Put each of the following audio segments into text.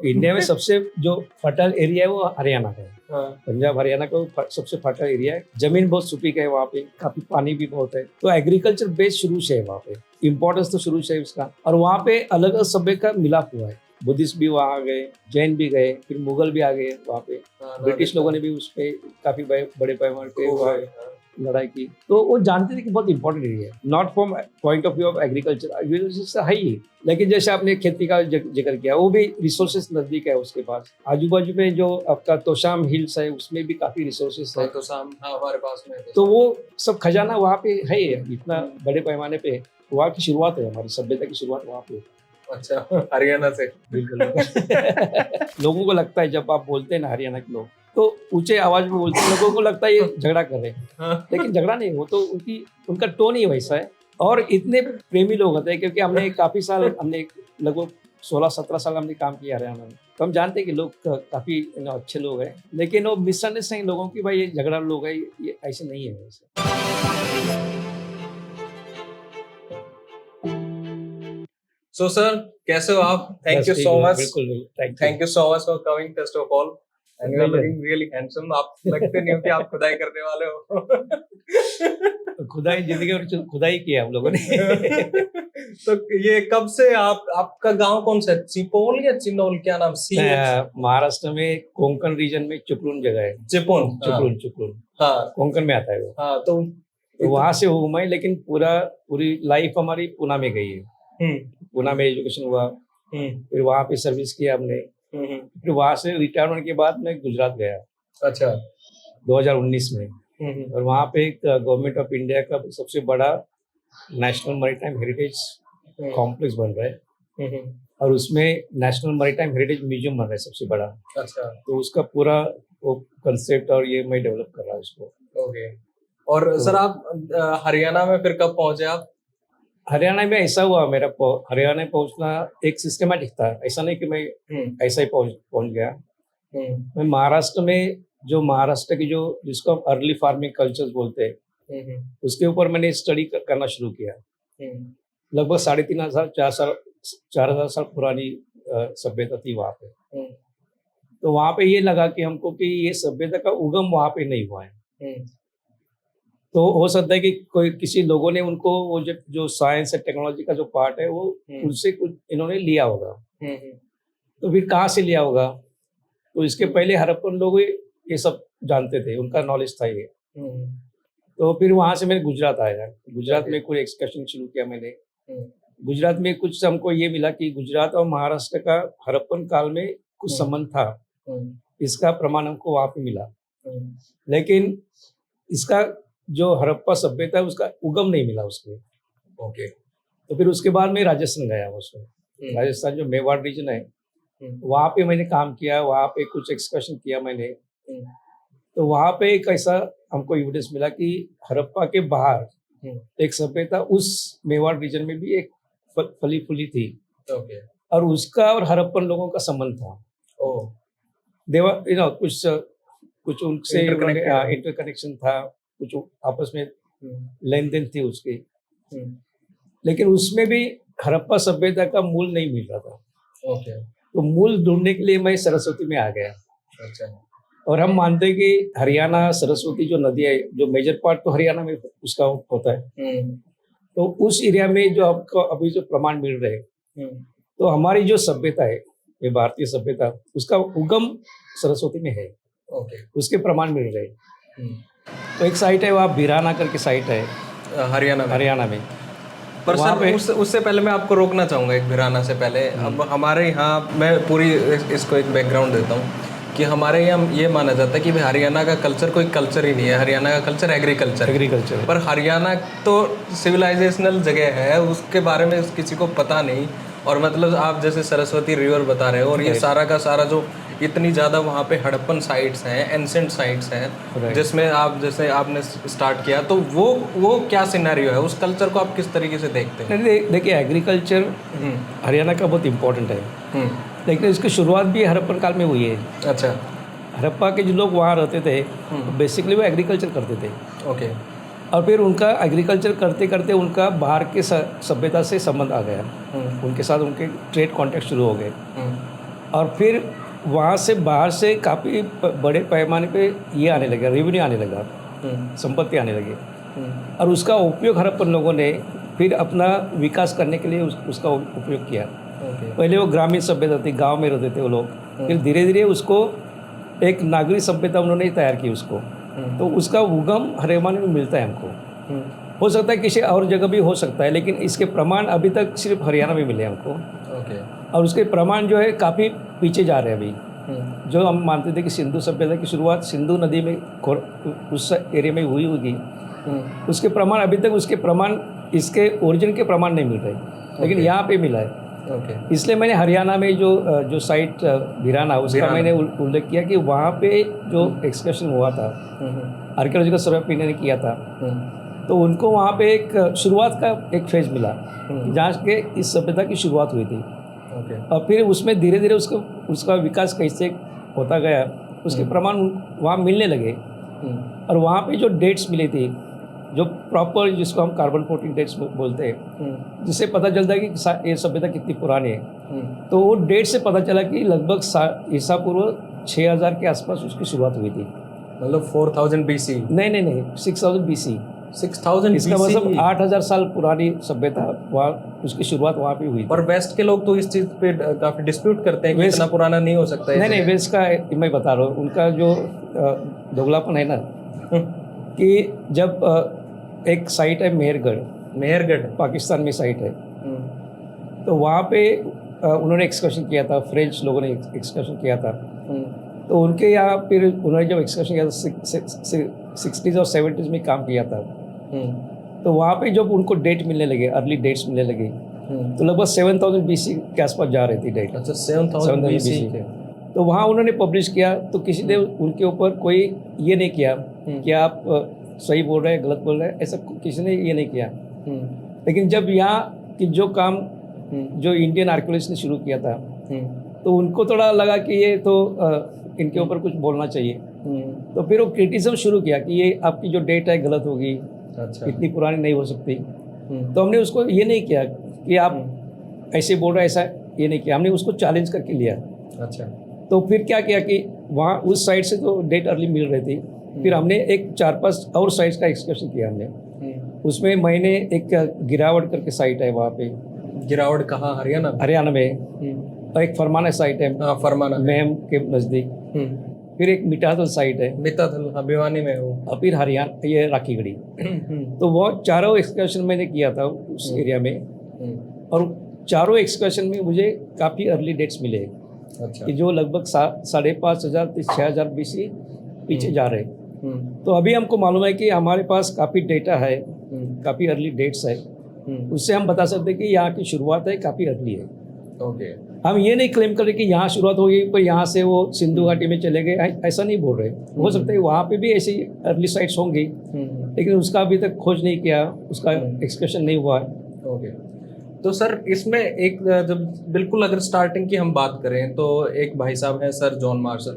India में सबसे जो फर्टाइल एरिया है वो हरियाणा का है। हाँ, पंजाब हरियाणा का सबसे फर्टाइल एरिया है। जमीन बहुत सुपीक है वहाँ पे, काफी पानी भी बहुत है, तो एग्रीकल्चर बेस्ड शुरू से है वहाँ पे, इम्पोर्टेंस तो शुरू से है उसका। और वहाँ पे अलग अलग सभ्य का मिलाप हुआ है, बुद्धिस्ट भी वहाँ आ गए, जैन भी गए, फिर मुगल भी आ गए वहाँ पे, हाँ, ब्रिटिश लोगों ने भी उस पे काफी बड़े पैमाने पे खूब वहाँ है, हाँ। लड़ाई की। तो वो जानते थे कि बहुत इंपॉर्टेंट एरिया है, not from point of view of agriculture है ही, लेकिन जैसे आपने खेती का जिक्र किया, वो भी रिसोर्सेज नजदीक है उसके पास। आजू बाजू में जो आपका तोशाम हिल्स है उसमें भी काफी रिसोर्सेज है, हाँ, तो शाम हाँ हमारे पास में है तो तो वो सब खजाना वहाँ पे है इतना बड़े पैमाने पे। वहाँ की शुरुआत है, हमारी सभ्यता की शुरुआत वहाँ पे। अच्छा, हरियाणा से। बिल्कुल। लोगों को लगता है जब आप बोलते हैं ना हरियाणा के लोग, तो ऊंचे आवाज में बोलते हैं, लोगों को लगता है ये झगड़ा कर रहे हैं, हाँ, लेकिन झगड़ा नहीं, वो तो उनका टोन ही वैसा है। और इतने प्रेमी लोग होते हैं, क्योंकि हमने काफी साल, हमने लगभग 16-17 साल हमने काम किया हरियाणा में, तो हम जानते हैं कि लोग काफी अच्छे लोग हैं, लेकिन वो मिसअंडरस्टैंडिंग लोगों की, भाई ये झगड़ा लोग है, ये ऐसे नहीं है वैसे। सो सर कैसे हो आप? थैंक बस यू ठीक सो है, मच, बिल्कुल thank thank you so much for coming first of all, and you are Pleasure. Looking really handsome. आप लगते नहीं हो कि आप खुदाई करने वाले हो। यू। खुदाई जिंदगी में खुदाई किया हम लोगों ने। तो ये कब से आपका गांव कौन सा है? चिपोल या चिनोल, क्या नाम? महाराष्ट्र में कोंकण रीजन में चिपळूण जगह है, चिपळूण, चिपळूण हाँ कोंकण में आता है वो। हाँ, तो वहां से हूँ मैं, लेकिन पूरी लाइफ हमारी पुणे में गई है। पुणे में एजुकेशन हुआ, फिर वहां पे सर्विस किया हमने, फिर वहां से रिटायरमेंट के बाद मैं गुजरात गया। अच्छा। 2019 में, और वहां पे एक गवर्नमेंट ऑफ इंडिया का सबसे बड़ा नेशनल मैरीटाइम हेरिटेज कॉम्प्लेक्स बन रहा है, और उसमें नेशनल मैरीटाइम हेरिटेज म्यूजियम बन रहा है सबसे बड़ा। अच्छा, तो उसका पूरा वो कंसेप्ट और ये मैं डेवलप कर रहा हूँ उसको। ओके। और सर आप हरियाणा में फिर कब पहुंचे आप? हरियाणा में ऐसा हुआ, मेरा हरियाणा में पहुंचना एक सिस्टमेटिक था, ऐसा नहीं कि मैं ऐसा ही पहुंच गया। मैं महाराष्ट्र में, जो महाराष्ट्र की जो जिसको हम अर्ली फार्मिंग कल्चर्स बोलते हैं, उसके ऊपर मैंने स्टडी करना शुरू किया। लगभग 3,500 4,000 साल पुरानी सभ्यता थी वहाँ पे। तो वहाँ पे ये लगा कि हमको कि ये सभ्यता का उगम वहाँ पे नहीं हुआ है। तो हो सकता है कि कोई किसी लोगों ने उनको वो जो साइंस और टेक्नोलॉजी का जो पार्ट है वो उनसे कुछ इन्होंने लिया होगा। तो फिर कहाँ से लिया होगा? तो इसके पहले हड़प्पन लोग ये सब जानते थे, उनका नॉलेज था ये। तो फिर वहां से मैं गुजरात आया। गुजरात में कोई एक्सकर्शन शुरू किया मैंने। गुजरात में कुछ हमको ये मिला कि गुजरात और महाराष्ट्र का हड़प्पन काल में कुछ संबंध था, इसका प्रमाण हमको वहां पे मिला। लेकिन इसका जो हड़प्पा सभ्यता है उसका उगम नहीं मिला उसमें। ओके। तो फिर उसके बाद मैं राजस्थान गया उसमें। राजस्थान जो मेवाड़ रीजन है वहाँ पे मैंने काम किया, वहाँ पे कुछ एक्सकर्शन किया मैंने। तो वहाँ पे एक ऐसा हमको एविडेंस मिला कि हड़प्पा के बाहर एक सभ्यता उस मेवाड़ रीजन में भी एक फली फूली थी। ओके। और उसका और हड़प्पन लोगों का संबंध था। ओह। देवा कुछ उनसे इंटरकनेक्शन था, कुछ आपस में लेन देन थी उसकी। लेकिन उसमें भी हड़प्पा सभ्यता का मूल नहीं मिल रहा था। ओके। तो मूल ढूंढने के लिए मैं सरस्वती में आ गया। अच्छा। और हम मानते हैं कि हरियाणा सरस्वती जो नदी है, जो मेजर पार्ट तो हरियाणा में उसका होता है। तो उस एरिया में जो आपको अभी जो प्रमाण मिल रहे हैं, तो हमारी जो सभ्यता है, ये भारतीय सभ्यता, उसका उगम सरस्वती में है। ओके। उसके प्रमाण मिल रहे हैं। तो एक साइट है वहाँ बिराना करके साइट है हरियाणा में। पर सर उससे पहले मैं आपको रोकना चाहूँगा एक भिराना से पहले। अब हमारे यहाँ मैं पूरी इसको एक बैकग्राउंड देता हूँ कि हमारे यहाँ ये माना जाता है कि भाई हरियाणा का कल्चर कोई कल्चर ही नहीं है, हरियाणा का कल्चर एग्रीकल्चर। पर हरियाणा तो सिविलाइजेशनल जगह है, उसके बारे में किसी को पता नहीं। और मतलब आप जैसे सरस्वती रिवर बता रहे हो, और ये सारा का सारा जो इतनी ज़्यादा वहाँ पे हड़प्पन साइट्स हैं, एंसेंट साइट्स हैं, जिसमें आप जैसे आपने स्टार्ट किया, तो वो क्या सिनेरियो है? उस कल्चर को आप किस तरीके से देखते हैं? देखिए, एग्रीकल्चर हरियाणा का बहुत इम्पोर्टेंट है, लेकिन इसकी शुरुआत भी हड़प्पन काल में हुई है। अच्छा। हड़प्पा के जो लोग वहाँ रहते थे बेसिकली वो एग्रीकल्चर करते थे। ओके। और फिर उनका एग्रीकल्चर करते करते उनका बाहर के सभ्यता से संबंध आ गया। उनके साथ उनके ट्रेड कॉन्टैक्ट शुरू हो गए। और फिर वहाँ से बाहर से काफ़ी बड़े पैमाने पे ये आने लगा, रेवेन्यू आने लगा, संपत्ति आने लगी, और उसका उपयोग हड़प्पन लोगों ने फिर अपना विकास करने के लिए उसका उपयोग किया। पहले वो ग्रामीण सभ्यता थी, गांव में रहते थे वो लोग, फिर धीरे धीरे उसको एक नागरिक सभ्यता उन्होंने तैयार की उसको। तो उसका उगम हरियाणा में मिलता है हमको। हो सकता है किसी और जगह भी हो सकता है, लेकिन इसके प्रमाण अभी तक सिर्फ हरियाणा में मिले हमको। और उसके प्रमाण जो है काफ़ी पीछे जा रहे हैं अभी। जो हम मानते थे कि सिंधु सभ्यता की शुरुआत सिंधु नदी में उस एरिया में हुई होगी, उसके प्रमाण अभी तक उसके प्रमाण इसके ओरिजिन के प्रमाण नहीं मिल रहे, लेकिन यहाँ पे मिला है। इसलिए मैंने हरियाणा में जो साइट भिराना उसका मैंने उल्लेख किया कि वहाँ पे जो एक्सकर्शन हुआ था, आर्कियोलॉजिकल सर्वे ऑफ इंडिया ने किया था, तो उनको वहाँ पे एक शुरुआत का एक फेज मिला जहाँ के इस सभ्यता की शुरुआत हुई थी। और फिर उसमें धीरे धीरे उसका विकास कैसे होता गया, उसके प्रमाण वहाँ मिलने लगे। और वहाँ पे जो डेट्स मिली थी, जो प्रॉपर जिसको हम कार्बन 14 डेट्स बोलते हैं, जिससे पता चलता है कि ये सभ्यता कितनी पुरानी है, तो वो डेट से पता चला कि लगभग ईसा पूर्व 6000 के आसपास उसकी शुरुआत हुई थी। मतलब 4000 BC? नहीं, 6000 BC। 6000 इसका मतलब 8000 साल पुरानी सभ्यता, वहाँ उसकी शुरुआत वहाँ पे हुई थी। और वेस्ट के लोग तो इस चीज़ पे काफ़ी डिस्प्यूट करते हैं कि इतना पुराना नहीं हो सकता है। नहीं, वेस्ट का मैं बता रहा हूँ, उनका जो दोगलापन है ना, कि जब एक साइट है मेहरगढ़ पाकिस्तान में साइट है, तो वहाँ पे उन्होंने एक्सकर्शन किया था, फ्रेंच लोगों ने एक्सकर्शन किया था। तो उनके यहाँ फिर उन्होंने जब एक्सकर्शन किया था 60s और 70s में काम किया था, तो वहाँ पे जब उनको डेट मिलने लगे, अर्ली डेट्स मिलने लगे, तो लगभग 7000 BC के आसपास जा रही थी डेट। अच्छा, 7000 BC। तो वहाँ उन्होंने पब्लिश किया, तो किसी ने उनके ऊपर कोई ये नहीं किया कि आप सही बोल रहे हैं, गलत बोल रहे हैं, ऐसा किसी ने ये नहीं किया। लेकिन जब यहाँ की जो काम जो इंडियन आर्कियोलॉजिस्ट ने शुरू किया था, तो उनको थोड़ा लगा कि ये तो इनके ऊपर कुछ बोलना चाहिए। तो फिर वो क्रिटिसिज्म शुरू किया कि ये आपकी जो डेट है गलत होगी, अच्छा, इतनी पुरानी नहीं हो सकती। तो हमने उसको ये नहीं किया कि आप ऐसे बोल रहे हैं, ऐसा ये नहीं किया, हमने उसको चैलेंज करके लिया। अच्छा, तो फिर क्या किया कि वहाँ उस साइड से तो डेट अर्ली मिल रही थी, फिर हमने एक 4-5 और साइट्स का एक्सकर्शन किया हमने। उसमें मैंने एक गिरावट करके साइट है, वहाँ पे गिरावट कहाँ? हरियाणा में। और एक फरमाना साइट है, फरमाना महम के नज़दीक। फिर एक मिताथल साइट है, भिवानी में हो, और फिर हरियाणा ये राखीगढ़ी। तो वो चारों एक्सकर्शन मैंने किया था उस एरिया में, और चारों एक्सकर्शन में मुझे काफ़ी अर्ली डेट्स मिले। अच्छा, कि जो लगभग 5500 से 6000 BC पीछे जा रहे। तो अभी हमको मालूम है कि हमारे पास काफ़ी डेटा है, काफ़ी अर्ली डेट्स है, उससे हम बता सकते हैं कि यहाँ की शुरुआत है काफ़ी अर्ली है। ओके, हम ये नहीं क्लेम कर रहे कि यहाँ शुरुआत होगी पर यहाँ से वो सिंधु घाटी में चले गए, ऐसा नहीं बोल रहे। हो सकता है वहाँ पे भी ऐसी अर्ली साइट्स होंगी, लेकिन उसका अभी तक खोज नहीं किया, उसका एक्सकर्शन नहीं हुआ है। ओके, तो सर इसमें एक जब बिल्कुल अगर स्टार्टिंग की हम बात करें तो एक भाई साहब हैं सर जॉन मार्शल,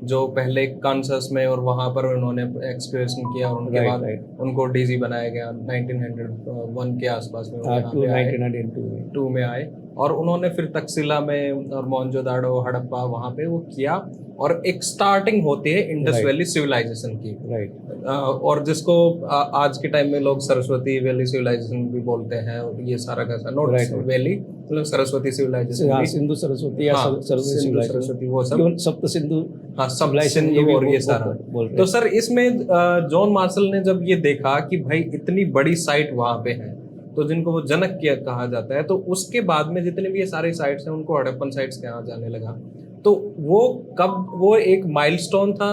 जो पहले कांसास में और वहाँ पर उन्होंने एक्सकर्शन किया, और उनके बाद उनको डीजी बनाया गया 1901 के आसपास में, 1902 में आए, और उन्होंने फिर तक्षशिला में और मोहनजोदाड़ो, हड़प्पा, वहाँ पे वो किया, और एक स्टार्टिंग होती है इंडस वैली सिविलाइजेशन की। और जिसको आज के टाइम में लोग सरस्वती वैली सिविलाइजेशन भी बोलते हैं, और ये सारा का नॉट वैली मतलब सरस्वती सिविलाइजेशन, सिंधु सरस्वती या सरस्वती, वो सब सप्त सिंधु, हाँ, सब सिंधु और ये सारा। तो सर इसमें जॉन मार्शल ने जब ये देखा कि भाई इतनी बड़ी साइट वहाँ पे है, तो जिनको वो जनक कहा जाता है, तो उसके बाद में जितने भी ये सारे साइट्स हैं उनको हड़प्पन साइट्स कहा जाने लगा। तो वो कब वो एक माइलस्टोन था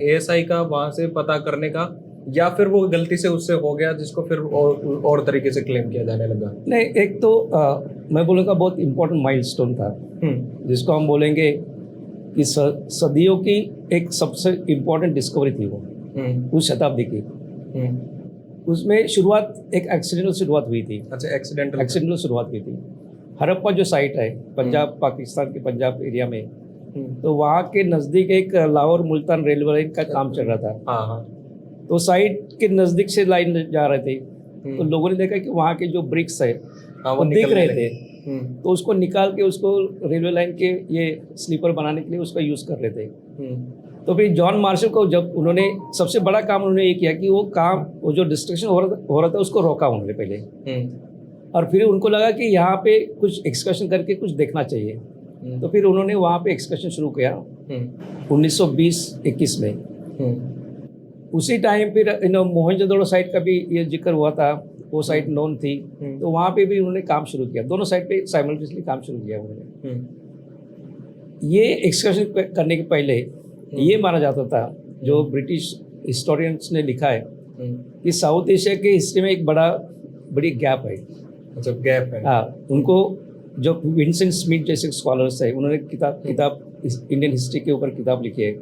ASI का वहाँ से पता करने का, या फिर वो गलती से उससे हो गया जिसको फिर और तरीके से क्लेम किया जाने लगा? नहीं, एक तो मैं बोलूँगा बहुत इम्पोर्टेंट माइलस्टोन था, जिसको हम बोलेंगे कि सदियों की एक सबसे इम्पोर्टेंट डिस्कवरी थी वो उस शताब्दी की। उसमें शुरुआत एक एक्सीडेंटल शुरुआत हुई थी। अच्छा, एक्सीडेंटल शुरुआत हुई थी। हड़प्पा जो साइट है पंजाब, पाकिस्तान के पंजाब एरिया में, तो वहाँ के नज़दीक एक लाहौर मुल्तान रेलवे लाइन का काम चल रहा था। तो साइट के नज़दीक से लाइन जा रहे थे, तो लोगों ने देखा कि वहाँ के जो ब्रिक्स है वो दिख रहे थे, तो उसको निकाल के उसको रेलवे लाइन के ये स्लीपर बनाने के लिए उसका यूज़ कर रहे थे। तो फिर जॉन मार्शल को जब उन्होंने सबसे बड़ा काम उन्होंने ये किया कि वो जो डिस्ट्रक्शन हो रहा था उसको रोका उन्होंने पहले। और फिर उनको लगा कि यहाँ पे कुछ एक्सकर्शन करके कुछ देखना चाहिए। तो फिर उन्होंने वहाँ पे एक्सकर्शन शुरू किया 1920-21 में। उसी टाइम फिर मोहनजोदड़ो साइड का भी ये जिक्र हुआ था, वो साइड नोन थी, तो वहाँ पे भी उन्होंने काम शुरू किया। दोनों साइड पे साइमल्टेनियसली काम शुरू किया उन्होंने। ये एक्सकर्शन करने के पहले ये माना जाता था, जो ब्रिटिश हिस्टोरियंस ने लिखा है कि साउथ एशिया के हिस्ट्री में एक बड़ी गैप है। अच्छा, गैप है। हाँ, उनको जो विंसेंट स्मिथ जैसे स्कॉलर्स है, उन्होंने किताब इंडियन हिस्ट्री के ऊपर किताब लिखी है।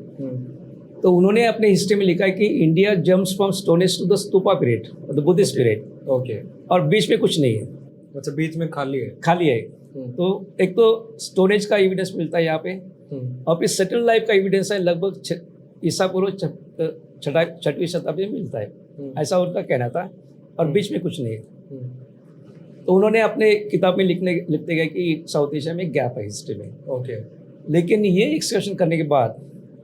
तो उन्होंने अपने हिस्ट्री में लिखा है कि India jumps from stone age to the stupa period, the Buddhist period. Okay. और बीच में कुछ नहीं है। अच्छा, बीच में खाली है। तो एक तो स्टोन एज का एविडेंस मिलता है यहाँ पे, और फिर सेटल लाइफ का एविडेंस है लगभग ईसा पूर्व 6वीं शताब्दी में मिलता है, ऐसा उनका कहना था। और बीच में कुछ नहीं है। तो उन्होंने अपने किताब में लिखते गए कि साउथ एशिया में गैप है हिस्ट्री में। ओके। लेकिन ये एक्सकर्शन करने के बाद,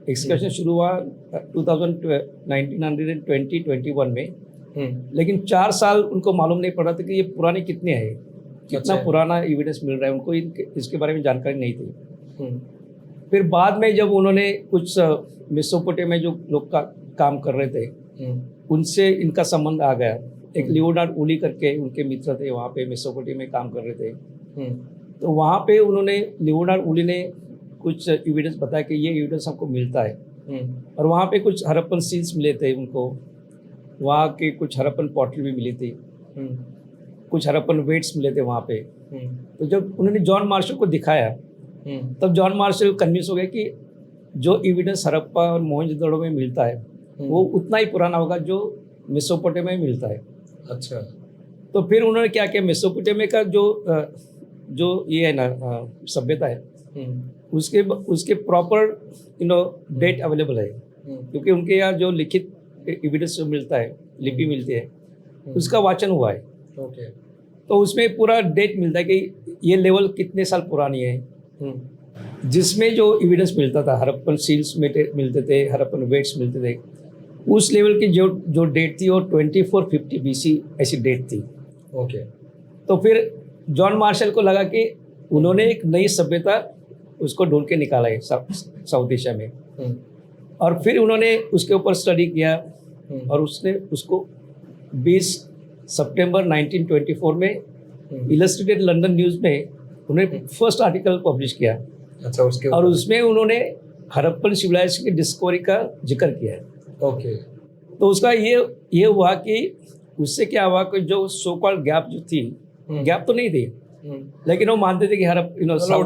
एक्सकर्शन शुरू हुआ 1920-21 में, लेकिन 4 साल उनको मालूम नहीं पड़ा था कि ये पुराने कितने हैं, कितना पुराना एविडेंस मिल रहा है। उनको इसके बारे में जानकारी नहीं थी। फिर बाद में जब उन्होंने कुछ मेसोपोटामिया में जो लोग काम कर रहे थे, उनसे इनका संबंध आ गया। एक लियोनार्ड उली करके उनके मित्र थे, वहाँ पे मेसोपोटामिया में काम कर रहे थे। तो वहाँ पे उन्होंने लियोनार्ड उली ने कुछ एविडेंस बताया कि ये एविडेंस हमको मिलता है। और वहाँ पे कुछ हड़प्पन सील्स मिले थे उनको, वहाँ के कुछ हड़प्पन पॉटरी भी मिली थी, कुछ हड़प्पन वेट्स मिले थे वहाँ पे। तो जब उन्होंने जॉन मार्शल को दिखाया, तब जॉन मार्शल कन्विंस हो गया कि जो एविडेंस हड़प्पा और मोहनजोदड़ो में मिलता है वो उतना ही पुराना होगा जो मेसोपोटामिया में मिलता है। अच्छा। तो फिर उन्होंने क्या किया, मेसोपोटामिया का जो ये है ना सभ्यता है, उसके प्रॉपर डेट अवेलेबल है, क्योंकि उनके यहाँ जो लिखित एविडेंस मिलता है, लिपि मिलती है, उसका वाचन हुआ है। ओके। तो उसमें पूरा डेट मिलता है कि ये लेवल कितने साल पुरानी है। जिसमें जो एविडेंस मिलता था, हड़प्पन सील्स मिलते थे, हड़प्पन वेट्स मिलते थे, उस लेवल की जो डेट थी वो 2450 BC ऐसी डेट थी। ओके। तो फिर जॉन मार्शल को लगा कि उन्होंने एक नई सभ्यता उसको ढूंढ के निकाला है साउथ एशिया में। और फिर उन्होंने उसके ऊपर स्टडी किया, और उसने उसको 20 सितंबर 1924 में इलस्ट्रेटेड लंदन न्यूज़ में उन्होंने फर्स्ट आर्टिकल पब्लिश किया। अच्छा, उसके और उसमें उन्होंने हड़प्पन सिविलाइजेशन की डिस्कवरी का जिक्र किया है। ओके। तो उसका ये हुआ कि उससे क्या हुआ कि जो सो कॉल्ड गैप जो थी, गैप तो नहीं थी, लेकिन वो मानते थे कि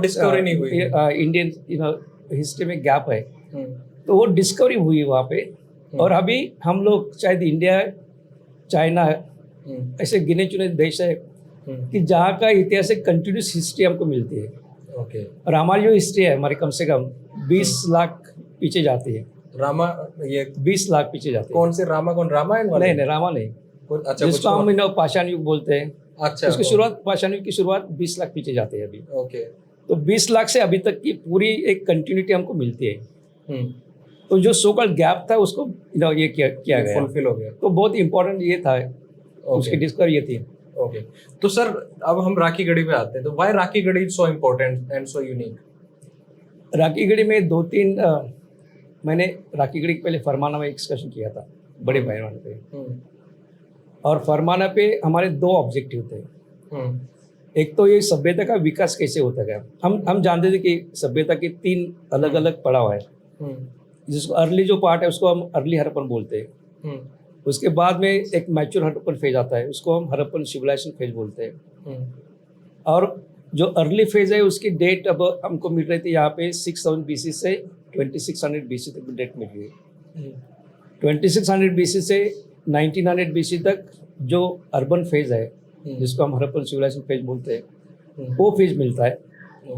डिस्कवरी नहीं हुई, इंडियन हिस्ट्री में गैप है। तो वो डिस्कवरी हुई वहाँ पे। और अभी हम लोग शायद इंडिया, चाइना, ऐसे गिने चुने देश है कि जहाँ का ऐतिहासिक कंटिन्यूस हिस्ट्री हमको मिलती है। ओके। और हमारी जो हिस्ट्री है, हमारी कम से कम 20 लाख पीछे जाती है। ये 20 लाख पीछे जाती है। कौन से रामायण वाले? नहीं, रामा नहीं। अच्छा, जिसको हम पाषाण युग बोलते हैं। अच्छा। उसकी शुरुआत, पाषाण युग की शुरुआत 20 लाख पीछे जाती है अभी। ओके। तो 20 लाख से अभी तक की पूरी एक कंटिन्यूटी हमको मिलती है। तो जो सो कॉल्ड गैप था उसको ये किया गया, फुलफिल हो गया। तो बहुत इंपॉर्टेंट ये था, उसकी डिस्कवरी ये थी। ओके। तो सर, अब हम राखी गढ़ी पे आते हैं। तो why Rakhi Garhi so important and so unique? Rakhi Garhi में 2-3 मैंने राखी गढ़ी के पहले फरमाना में एक्सकर्शन किया था, बड़े पैमाने पे। और फरमाना पे हमारे 2 ऑब्जेक्टिव थे। एक तो ये सभ्यता का विकास कैसे होता गया। हम जानते थे कि सभ्यता के 3 अलग अलग पड़ाव है। जिसको अर्ली जो पार्ट है उसको हम अर्ली हड़प्पन बोलते हैं। उसके बाद में एक मैच्योर हड़प्पन फेज आता है, उसको हम हड़प्पन सिविलाइजेशन फेज बोलते हैं। और जो अर्ली फेज है उसकी डेट अब हमको मिल रही थी यहाँ पे 6000 BC से 2600 BC तक की डेट मिल रही है। 2600 BC से 1900 BC तक जो अर्बन फेज है, जिसको हम हड़प्पन सिविलाइजेशन फेज बोलते हैं, वो फेज मिलता है।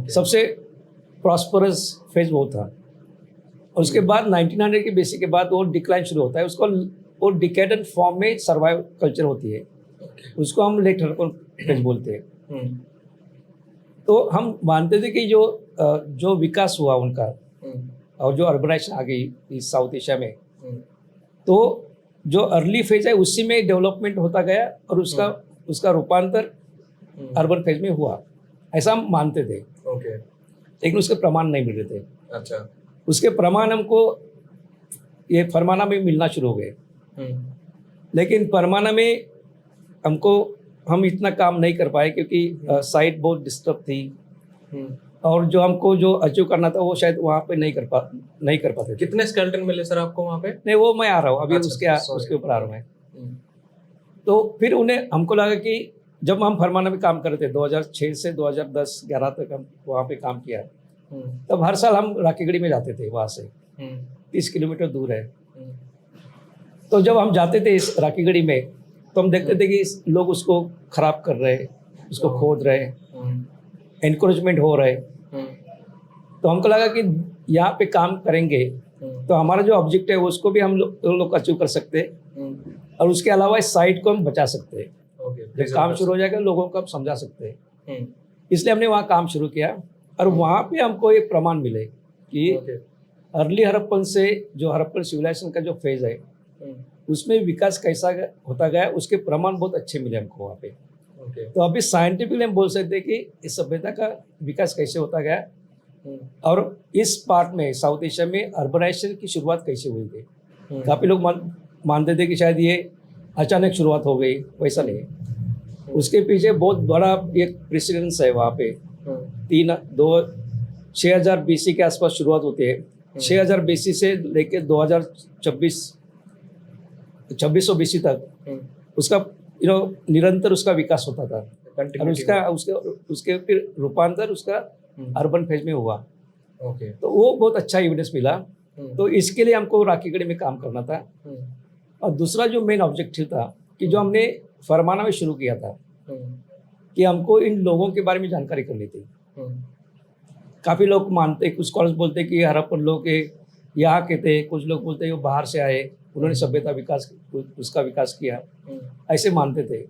सबसे प्रॉस्परस फेज वो था। और उसके बाद 1900 की BC के बाद वो डिक्लाइन शुरू होता है। उसको वो डिकेडेंट फॉर्म में सर्वाइव कल्चर होती है, उसको हम लेट हड़प्पन फेज बोलते हैं। तो हम मानते थे कि जो विकास हुआ उनका और जो अर्बनाइजेशन आ गई इस साउथ एशिया में, तो जो अर्ली फेज है उसी में डेवलपमेंट होता गया और उसका रूपांतर अर्बन फेज में हुआ, ऐसा हम मानते थे। ओके। लेकिन उसके प्रमाण नहीं मिल रहे थे। अच्छा। उसके प्रमाण हमको ये फरमाना में मिलना शुरू हो गए, लेकिन फरमाना में हम इतना काम नहीं कर पाए क्योंकि साइट बहुत डिस्टर्ब थी और जो अचीव करना था वो शायद वहाँ पे नहीं कर पाते थे। कितने स्केलेटन मिले सर आपको वहाँ पे? नहीं, वो मैं आ रहा हूँ अभी। अच्छा, उसके ऊपर आ रहा हूँ मैं। तो फिर हमको लगा कि जब हम फरमाना में काम कर रहे थे 2006 से 2010-11 तक हम वहाँ पे काम किया, तब हर साल हम राखीगढ़ी में जाते थे। वहाँ से 30 किलोमीटर दूर है। तो जब हम जाते थे इस राखीगढ़ी में, तो हम देखते थे कि लोग उसको खराब कर रहे, उसको खोद रहे, एनकरेजमेंट हो रहे। तो हमको लगा कि यहाँ पे काम करेंगे तो हमारा जो ऑब्जेक्ट है उसको भी हम लोग अचीव कर सकते हैं और उसके अलावा इस साइट को हम बचा सकते हैं। जब काम शुरू हो जाएगा लोगों को हम समझा सकते हैं। इसलिए हमने वहाँ काम शुरू किया और वहाँ पे हमको एक प्रमाण मिले कि अर्ली हड़प्पन से जो हड़प्पन सिविलाइजेशन का जो फेज है उसमें विकास कैसा होता गया, उसके प्रमाण बहुत अच्छे मिले हमको वहाँ पे। तो अभी साइंटिफिकली हम बोल सकते हैं कि इस सभ्यता का विकास कैसे होता गया और इस पार्ट में साउथ एशिया में अर्बनाइजेशन की शुरुआत कैसे हुई थी। काफ़ी लोग मानते थे कि शायद ये अचानक शुरुआत हो गई, वैसा नहीं। उसके पीछे बहुत बड़ा एक प्रेसिडेंस है वहाँ पे। 6000 BC के आसपास शुरुआत होती है। 6000 BC से लेके 2600 BC तक उसका निरंतर उसका विकास होता था और उसके फिर रूपांतर उसका अर्बन फेज में हुआ। तो वो बहुत अच्छा एविडेंस मिला। तो इसके लिए हमको राखीगढ़ी में काम करना था। और दूसरा जो मेन ऑब्जेक्टिव था कि जो हमने फरमाना में शुरू किया था कि हमको इन लोगों के बारे में जानकारी करनी थी। काफ़ी लोग मानते, कुछ स्कॉलर्स बोलते कि हड़प्पन लोग यहाँ के थे, कुछ लोग बोलते वो बाहर से आए, उन्होंने सभ्यता उसका विकास किया, ऐसे मानते थे।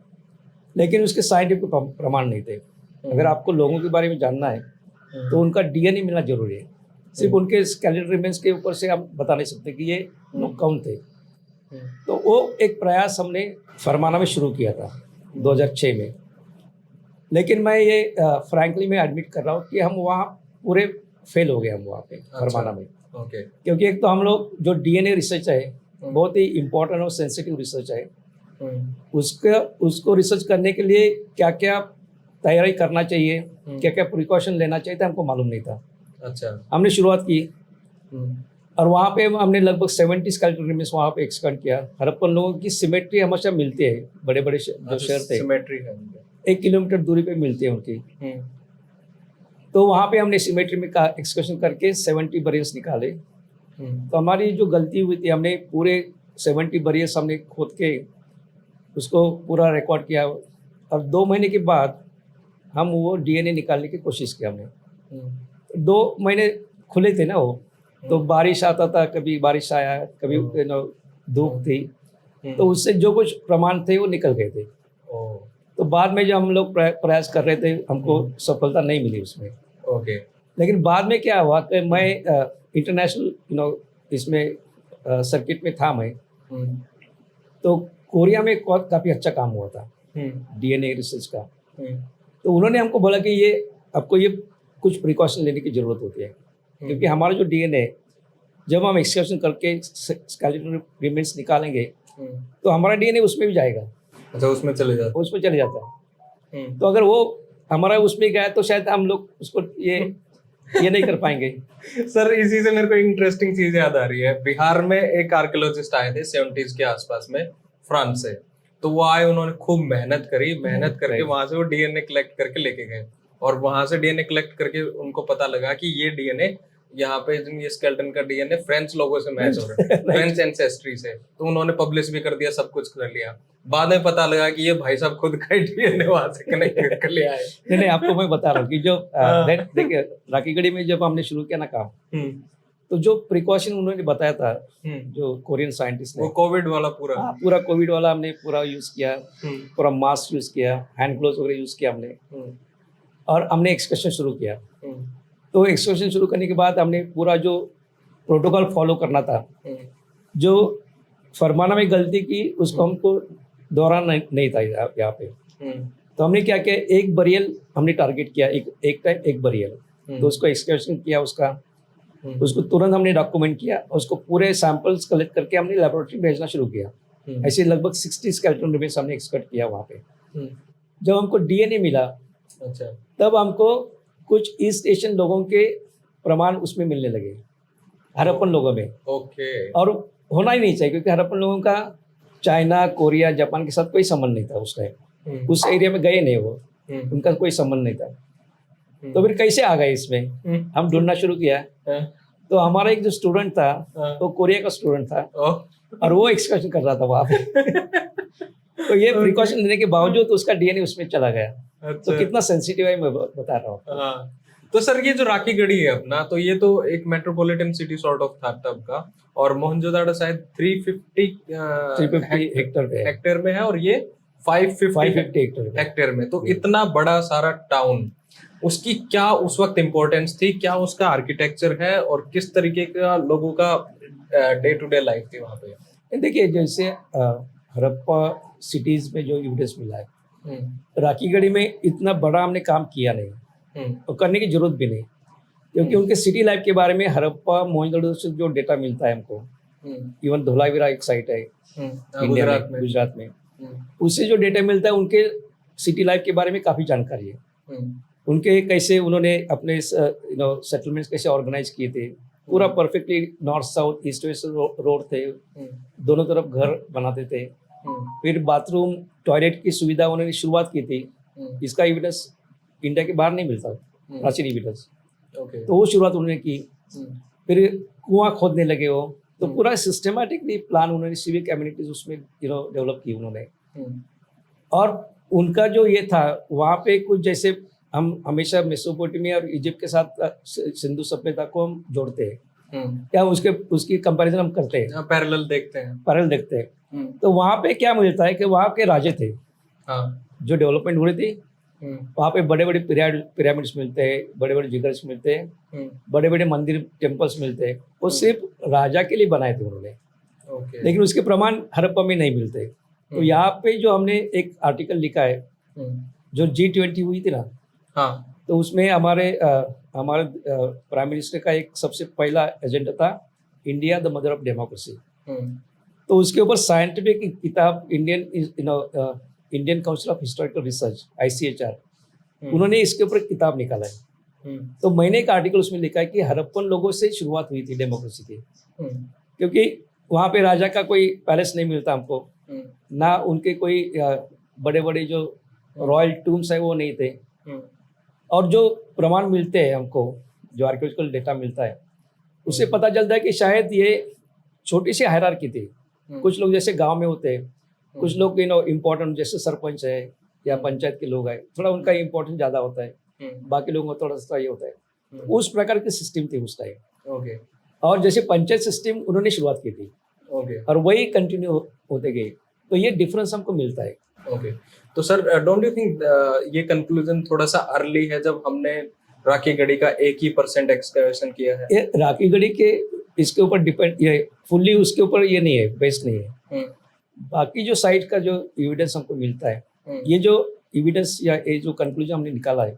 लेकिन उसके साइंटिफिक प्रमाण नहीं थे। अगर आपको लोगों के बारे में जानना है तो उनका डीएनए मिलना जरूरी है। सिर्फ उनके स्केलेटल रिमेन्स के ऊपर से हम बता नहीं सकते कि ये लोग कौन थे। तो वो एक प्रयास हमने फरमाना में शुरू किया था 2006 में। लेकिन मैं ये फ्रैंकली मैं एडमिट कर रहा हूँ कि हम वहाँ पूरे फेल हो गए हम वहाँ पे फरमाना में। क्योंकि एक तो हम लोग जो डीएनए रिसर्च है बहुत ही इम्पोर्टेंट और सेंसिटिव रिसर्च है। उसको रिसर्च करने के लिए क्या क्या तैयारी करना चाहिए, क्या क्या प्रिकॉशन लेना चाहिए था, हमको मालूम नहीं था। अच्छा। हमने शुरुआत की और वहाँ पे हमने लगभग 70 स्केलेटल रिमेन्स वहाँ पे एक्सकर्ट किया। हड़प्पन लोगों की सिमेट्री हमेशा मिलती है, बड़े बड़े जो शहर थे सिमेट्री है 1 किलोमीटर दूरी पे मिलती है उनकी। तो वहाँ पे हमने सिमेट्री में एक्सकर्शन करके 70 बरियर्स निकाले। तो हमारी जो गलती हुई थी, हमने पूरे 70 बरियर्स हमने खोद के उसको पूरा रिकॉर्ड किया और 2 महीने के बाद हम वो डीएनए निकालने की कोशिश की हमने। 2 महीने खुले थे ना वो, तो बारिश आता था, कभी बारिश आया, कभी धूप थी, तो उससे जो कुछ प्रमाण थे वो निकल गए थे। तो बाद में जब हम लोग प्रयास कर रहे थे हमको सफलता नहीं मिली उसमें। लेकिन बाद में क्या हुआ कि मैं इंटरनेशनल इसमें सर्किट में था मैं, तो कोरिया में काफ़ी अच्छा काम हुआ था डीएनए रिसर्च का। तो उन्होंने हमको बोला कि ये आपको ये कुछ प्रिकॉशन लेने की ज़रूरत होती है, क्योंकि हमारा जो डीएनए जब हम एक्सकर्शन करके स्केलेटल रिमेन्स निकालेंगे तो हमारा डीएनए उसमें भी जाएगा। अच्छा, उसमें चले जाता है। तो अगर वो हमारा उसमें गया तो शायद हम लोग उसको ये नहीं कर पाएंगे। सर, इसी से मेरे को इंटरेस्टिंग चीज याद आ रही है। बिहार में एक आर्कियोलॉजिस्ट आए थे 70s के आसपास में फ्रांस से। तो वो आए, उन्होंने खूब मेहनत करके वहां से वो डीएनए कलेक्ट करके लेके गए और वहां से डीएनए कलेक्ट करके उनको पता लगा कि ये डीएनए यहाँ पे ये स्केलेटन का डीएनए फ्रेंच लोगों से मैच हो रहा है, फ्रेंच एंसेस्ट्री से। तो उन्होंने पब्लिश भी कर दिया, सब कुछ कर लिया। बाद में पता लगा कि ये भाई साहब खुद का डीएनए वहां से कनेक्ट कर ले आए। नहीं, आपको मैं बता रहा हूँ कि जो देखिए राखीगढ़ी में जब हमने शुरू किया ना काम, तो जो प्रिकॉशन उन्होंने बताया था जो कोरियन साइंटिस्ट ने, वो कोविड वाला पूरा कोविड वाला हमने पूरा यूज किया, पूरा मास्क यूज किया, हैंड ग्लोव्स वगैरह यूज किया हमने। और हमने एक्सकर्शन शुरू किया। तो एक्सकर्शन शुरू करने के बाद हमने पूरा जो प्रोटोकॉल फॉलो करना था, जो फरमाना में गलती की उसको हमको दोहराना नहीं था यहाँ पे। तो हमने क्या किया, एक बरियल हमने टारगेट किया, एक टाइम एक बरियल। तो उसको एक्सकर्शन किया, उसको तुरंत हमने डॉक्यूमेंट किया, उसको पूरे सैंपल्स कलेक्ट करके हमने लेबोरेटरी भेजना शुरू किया। ऐसे लगभग 60 स्केलेटन रिमेन्स हमने एक्सकर्ट किया वहाँ पे। जब हमको डीएनए मिला, अच्छा, तब हमको कुछ ईस्ट एशियन लोगों के प्रमाण उसमें मिलने लगे, हड़प्पन लोगों में। ओके। और होना ही नहीं चाहिए, क्योंकि हड़प्पन लोगों का चाइना, कोरिया, जापान के साथ कोई संबंध नहीं था उस टाइम। उस एरिया में गए नहीं वो, उनका कोई संबंध नहीं था। तो फिर कैसे आ गए इसमें, हम ढूंढना शुरू किया। तो हमारा एक जो स्टूडेंट था, वो कोरिया का स्टूडेंट था, और वो एक्सकर्शन कर रहा था वहाँ पे। तो ये प्रिकॉशन लेने के बावजूद उसका डीएनए उसमें चला गया। तो कितना सेंसिटिव है मैं बता रहा हूँ। तो सर ये जो राखी गढ़ी है अपना, तो ये तो एक मेट्रोपॉलिटन सिटी सॉर्ट ऑफ था तब का, और मोहनजोदाड़ो शायद 350 हेक्टेयर में है, और ये 550 हेक्टेयर में। तो इतना बड़ा सारा टाउन, उसकी क्या उस वक्त इम्पोर्टेंस थी, क्या उसका आर्किटेक्चर है, और किस तरीके का लोगों का डे टू डे लाइफ थी वहाँ पे? देखिए, जैसे हड़प्पा सिटीज में जो एविडेंस मिला है, राखीगढ़ी में इतना बड़ा हमने काम किया नहीं, और करने की जरूरत भी नहीं, क्योंकि उनके सिटी लाइफ के बारे में हड़प्पा मोहनजोदड़ो से जो डेटा मिलता है हमको, इवन धोलावीरा एक साइट है इंडिया में, गुजरात में, उससे जो डेटा मिलता है उनके सिटी लाइफ के बारे में काफ़ी जानकारी है। उनके कैसे उन्होंने अपने सेटलमेंट्स कैसे ऑर्गेनाइज किए थे, पूरा perfectly north south east west road थे, दोनों तरफ घर बनाते थे। फिर बाथरूम टॉयलेट की सुविधा उन्होंने शुरुआत की थी, इसका एविडेंस इंडिया के बाहर नहीं मिलता, प्राचीन एविडेंस। तो वो शुरुआत उन्होंने की। फिर कुआं खोदने लगे वो, तो पूरा सिस्टमेटिकली प्लान उन्होंने सिविक कम्युनिटीज उसमें डेवलप की उन्होंने। और उनका जो ये था, वहाँ पे कुछ जैसे हम हमेशा मेसोपोटामिया और इजिप्ट के साथ सिंधु सभ्यता को हम जोड़ते हैं, क्या उसकी कंपैरिजन हम करते हैं, पैरेलल देखते हैं। तो वहाँ पे क्या मिलता है कि वहाँ के राजे थे, जो डेवलपमेंट हो रही थी, वहाँ पे बड़े बड़े पिरामिड्स मिलते हैं, बड़े बड़े जिगर्स मिलते हैं, बड़े बड़े मंदिर टेम्पल्स मिलते हैं। वो सिर्फ राजा के लिए बनाए थे उन्होंने, लेकिन उसके प्रमाण हड़प्पा में नहीं मिलते। तो यहाँ पे जो हमने एक आर्टिकल लिखा है, जो G20 हुई थी ना, तो उसमें हमारे प्राइम मिनिस्टर का एक सबसे पहला एजेंडा था, India the mother of democracy. तो उसके ऊपर साइंटिफिक किताब Indian council of historical research ICHR, उन्होंने इसके ऊपर किताब निकाला है। तो मैंने एक आर्टिकल उसमें लिखा है कि हड़प्पन लोगों से शुरुआत हुई थी डेमोक्रेसी की, क्योंकि वहाँ पे राजा का कोई पैलेस नहीं मिलता हमको, ना उनके कोई बड़े बड़े जो रॉयल टूम्स है वो नहीं थे। और जो प्रमाण मिलते हैं हमको, जो आर्कियोलॉजिकल डेटा मिलता है, उससे पता चलता है कि शायद ये छोटी सी हायरार्की थी। कुछ लोग जैसे गांव में होते हैं, कुछ लोग इम्पोर्टेंट जैसे सरपंच है या पंचायत के लोग हैं, थोड़ा उनका इम्पोर्टेंस ज़्यादा होता है, बाकी लोगों का थोड़ा सा ये होता है। उस प्रकार की सिस्टम थी उस टाइम। और जैसे पंचायत सिस्टम उन्होंने शुरुआत की थी, और वही कंटिन्यू होते गए। तो ये डिफरेंस हमको मिलता है। तो सर, डोंट यू थिंक ये कंक्लूजन थोड़ा सा अर्ली है, जब हमने राखीगढ़ी का 1% एक्सकवेशन किया है? ये राखीगढ़ी के इसके ऊपर डिपेंड, ये फुल्ली उसके ऊपर ये नहीं है, बेस्ड नहीं है। बाकी जो साइट का जो एविडेंस हमको मिलता है, ये जो एविडेंस या ये जो कंक्लूजन हमने निकाला है,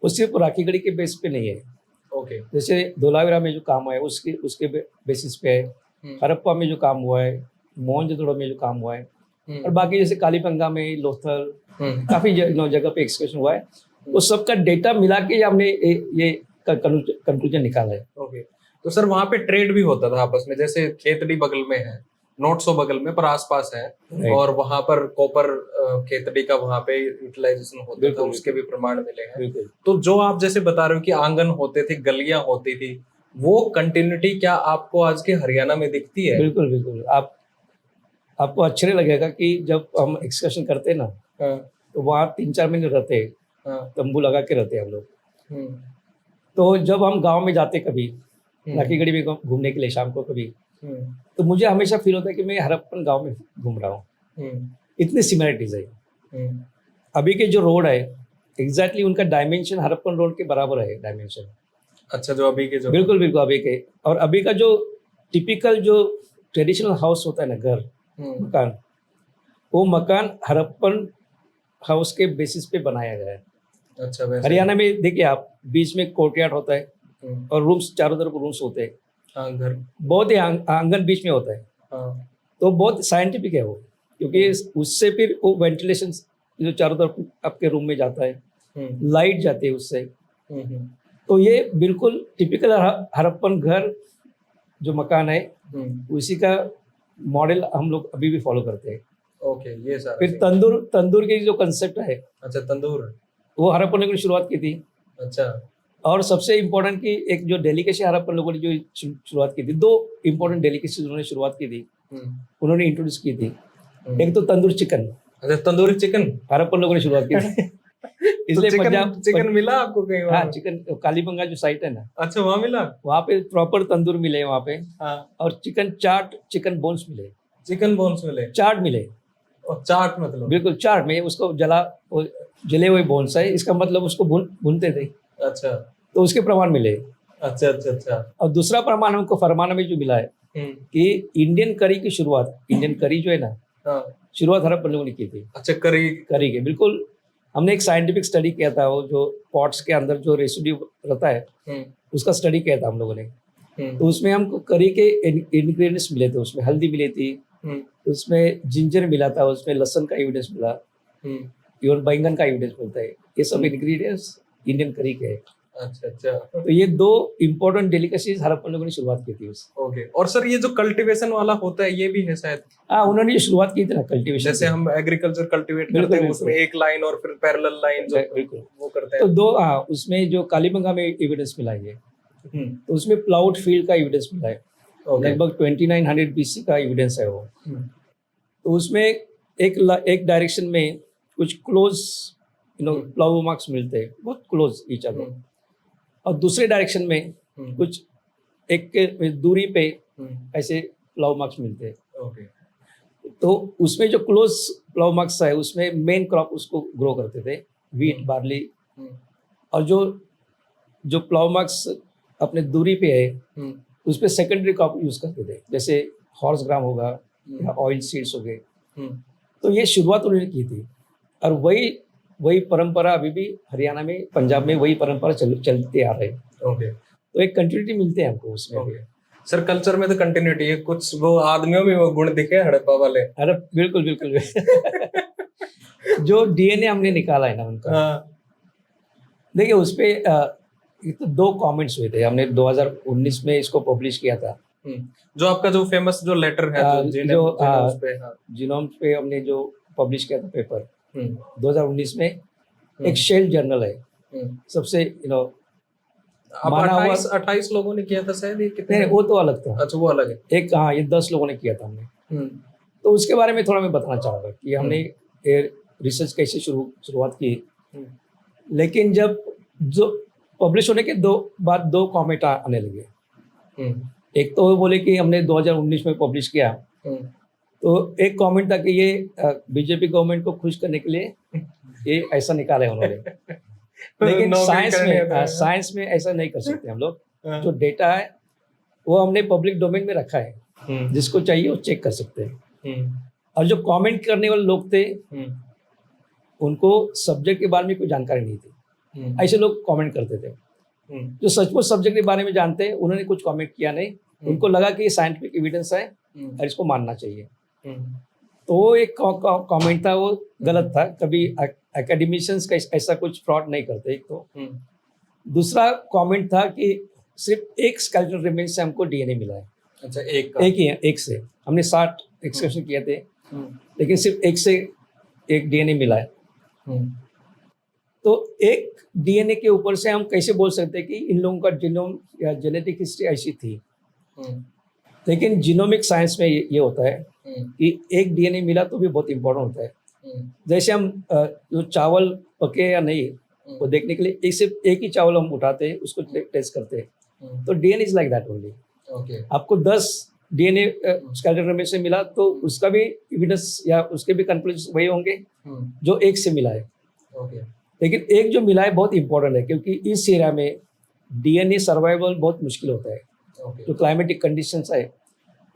वो सिर्फ राखीगढ़ी के बेस पे नहीं है। जैसे धोलावीरा में जो काम हुआ है उसके बेसिस पे है, हड़प्पा में जो काम हुआ है, मोहनजोदड़ो में जो काम हुआ है, और बाकी जैसे कालीबंगा में, लोथल, काफी जगह पे एक्सकर्शन हुआ है। वो सबका डेटा मिला के हमने ये कंक्लूजन निकाला है। तो सर, वहाँ पे ट्रेड भी होता था आपस में, जैसे खेतड़ी बगल में है, नोट्सो बगल में, पर आसपास है, और वहाँ पर कॉपर खेतड़ी का वहाँ पे यूटिलाइजेशन होता था, उसके भी प्रमाण मिले हैं। तो जो आप जैसे बता रहे हो कि आंगन होते थे, गलियां होती थी, वो कंटिन्यूटी क्या आपको आज के हरियाणा में दिखती है? बिल्कुल बिल्कुल। आपको अच्छे लगेगा कि जब हम एक्सकर्शन करते हैं ना, तो वहाँ 3-4 महीने रहते हैं, तंबू लगा के रहते हैं हम लोग। तो जब हम गांव में जाते कभी राखीगढ़ी में घूमने के लिए शाम को कभी, तो मुझे हमेशा फील होता है कि मैं हड़प्पन गांव में घूम रहा हूँ। इतनी सिमिलरिटीज है। अभी के जो रोड है एग्जैक्टली उनका डायमेंशन हड़प्पन रोड के बराबर है डायमेंशन। अच्छा, जो अभी के जो बिल्कुल बिल्कुल अभी के, और अभी का जो टिपिकल जो ट्रेडिशनल हाउस होता है ना, घर मकान, वो मकान हड़प्पन हाउस के बेसिस पे बनाया गया है। अच्छा, वैसे हरियाणा में देखिए आप, बीच में कोर्टयार्ड होता है हम्म, और रूम्स चारों तरफ रूम्स होते हैं, हाँ घर, बहुत ही आंगन बीच में होता है, हाँ तो बहुत साइंटिफिक है वो, क्योंकि उससे फिर वो वेंटिलेशन जो चारों तरफ आपके रूम में जाता है, लाइट जाती है उससे। हम्म, तो ये बिल्कुल टिपिकल हड़प्पन घर जो मकान है, उसी का मॉडल हम लोग अभी भी फॉलो करते हैं। ओके, ये सारा फिर scene। तंदूर की जो कंसेप्ट है, अच्छा, तंदूर, वो हड़प्पन लोगों ने शुरुआत की थी। अच्छा, और सबसे इम्पोर्टेंट की एक जो डेलीकेसी हड़प्पन लोगों ने जो शुरुआत की थी, दो इम्पोर्टेंट डेलीकेसी उन्होंने शुरुआत की थी, उन्होंने इंट्रोड्यूस की थी। एक तो तंदूर चिकन, अच्छा, तंदूरी चिकन। हड़प्पन लोगों ने शुरुआत की थी। तो इसलिए चिकन चिकन मिला आपको कहीं हाँ, वहाँ? चिकन कालीबंगा जो साइट है ना, अच्छा, वहाँ मिला। वहाँ पे प्रॉपर तंदूर मिले वहाँ पे, हाँ, और चिकन चाट, चिकन बोन्स मिले, चिकन बोन्स मिले चाट मिले, और चाट मतलब। बिल्कुल चाट में उसको जले हुए बोन्स है, इसका मतलब उसको भूनते थे, अच्छा, तो उसके प्रमाण मिले। अच्छा, अच्छा, अच्छा। और दूसरा प्रमाण हमको फरमाना में जो मिला है कि इंडियन करी की शुरुआत, इंडियन करी जो है ना, हाँ, शुरुआत हड़प्पन लोगों ने की थी अच्छा, करी। करी के। बिल्कुल, हमने एक साइंटिफिक स्टडी किया था, वो जो पॉट्स के अंदर जो रेसिड्यू रहता है उसका स्टडी किया था हम लोगों ने। तो उसमें हमको करी के इंग्रेडिएंट्स मिले थे, उसमें हल्दी मिली थी, उसमें जिंजर मिला था, उसमें लहसुन का एविडेंस मिला, इवन बैंगन का एविडेंस मिलता है। ये सब इंग्रेडिएंट्स इंडियन करी के हैं। अच्छा, अच्छा, तो ये दो इम्पोर्टेंट डेलिकेसीज हड़प्पन लोगों ने शुरुआत की थी उससे। ओके। और सर, ये जो कल्टीवेशन वाला होता है, ये भी है शायद? हाँ, उन्होंने ये शुरुआत की थी ना कल्टीवेशन। जैसे हम एग्रीकल्चर कल्टीवेट बिल्कुल, करते हैं, बिल्कुल। उसमें एक लाइन और फिर पैरेलल लाइन जो बिल्कुल, वो करते तो हैं। दो, हाँ, उसमें जो कालीबंगा में एविडेंस मिला है, तो उसमें प्लाउड फील्ड का एविडेंस मिला है, लगभग 2900 BC का एविडेंस है वो। तो उसमें एक डायरेक्शन में कुछ क्लोज प्लाउ मार्क्स मिलते हैं, बहुत क्लोज ईच अदर, और दूसरे डायरेक्शन में कुछ एक दूरी पे ऐसे प्लाउ मार्क्स मिलते हैं। तो उसमें जो क्लोज प्लाउ मार्क्स है, उसमें मेन क्रॉप उसको ग्रो करते थे, व्हीट, बार्ली। और जो प्लाउ मार्क्स अपने दूरी पे है, उस पर सेकेंडरी क्रॉप यूज करते थे, जैसे हॉर्स ग्राम होगा या ऑयल सीड्स हो गए। तो ये शुरुआत उन्होंने की थी, और वही परंपरा अभी भी हरियाणा में, पंजाब में वही परंपरा चलते आ रहे हैं। तो एक कंटिन्यूटी मिलते हैं हमको उसमें भी। सर, कल्चर में तो कंटिन्यूटी है, कुछ वो आदमियों में वो गुण दिखे हड़प्पा वाले। अरे बिल्कुल बिल्कुल। जो डीएनए हमने निकाला है ना उनका, देखिए उस पे तो 2 कमेंट्स हुए थे, हमने 2019 में इसको पब्लिश किया था। जो आपका जो फेमस जो लेटर है जीनोम पे हमने जो पब्लिश किया था पेपर 2019 में, एक शेल जर्नल है, सबसे 28 लोगों ने किया था शायद, ये कितने? नहीं, वो तो अलग था। अच्छा, वो अलग है। एक, हाँ, ये 10 लोगों ने किया था हमने। तो उसके बारे में थोड़ा मैं बताना चाहूँगा कि हमने रिसर्च कैसे शुरुआत की। लेकिन जब जो पब्लिश होने के बाद 2 कमेंट आने लगे। एक तो वो बोले कि हमने 2019 में पब्लिश किया, तो एक कमेंट था कि ये बीजेपी गवर्नमेंट को खुश करने के लिए ये ऐसा निकाला है उन्होंने। लेकिन साइंस में ऐसा नहीं कर सकते हम लोग। जो डेटा है वो हमने पब्लिक डोमेन में रखा है, जिसको चाहिए वो चेक कर सकते हैं। और जो कमेंट करने वाले लोग थे, उनको सब्जेक्ट के बारे में कोई जानकारी नहीं थी, ऐसे लोग कमेंट करते थे। जो सचमुच सब्जेक्ट के बारे में जानते हैं, उन्होंने कुछ कमेंट किया नहीं, उनको लगा कि ये साइंटिफिक एविडेंस है और इसको मानना चाहिए। तो वो एक कमेंट था, वो गलत था। कभी एकेडमिशियंस का ऐसा कुछ फ्रॉड नहीं करते, एक तो। दूसरा कमेंट था कि सिर्फ एक स्केलेटल रिमेन्स से हमको डीएनए मिला है। अच्छा, एक से हमने 60 एक्सकर्शन किए थे, लेकिन सिर्फ एक से एक डीएनए मिला है। तो एक डीएनए के ऊपर से हम कैसे बोल सकते हैं कि इन लोगों का जीनोम या जेनेटिक हिस्ट्री ऐसी थी। लेकिन जीनोमिक साइंस में ये होता है कि एक डीएनए मिला तो भी बहुत इंपॉर्टेंट होता है। जैसे हम जो चावल पके या नहीं, वो देखने के लिए सिर्फ एक ही चावल हम उठाते हैं, उसको टेस्ट करते हैं। तो DNA is like that only. आपको 10 डीएनए स्केलेटल रिमेन्स से मिला, तो उसका भी एविडेंस या उसके भी कंक्लूजन वही होंगे जो एक से मिला है। लेकिन एक जो मिला है बहुत इंपॉर्टेंट है, क्योंकि इस एरिया में डीएनए सर्वाइवल बहुत मुश्किल होता है। ओके। जो क्लाइमेटिक कंडीशंस है,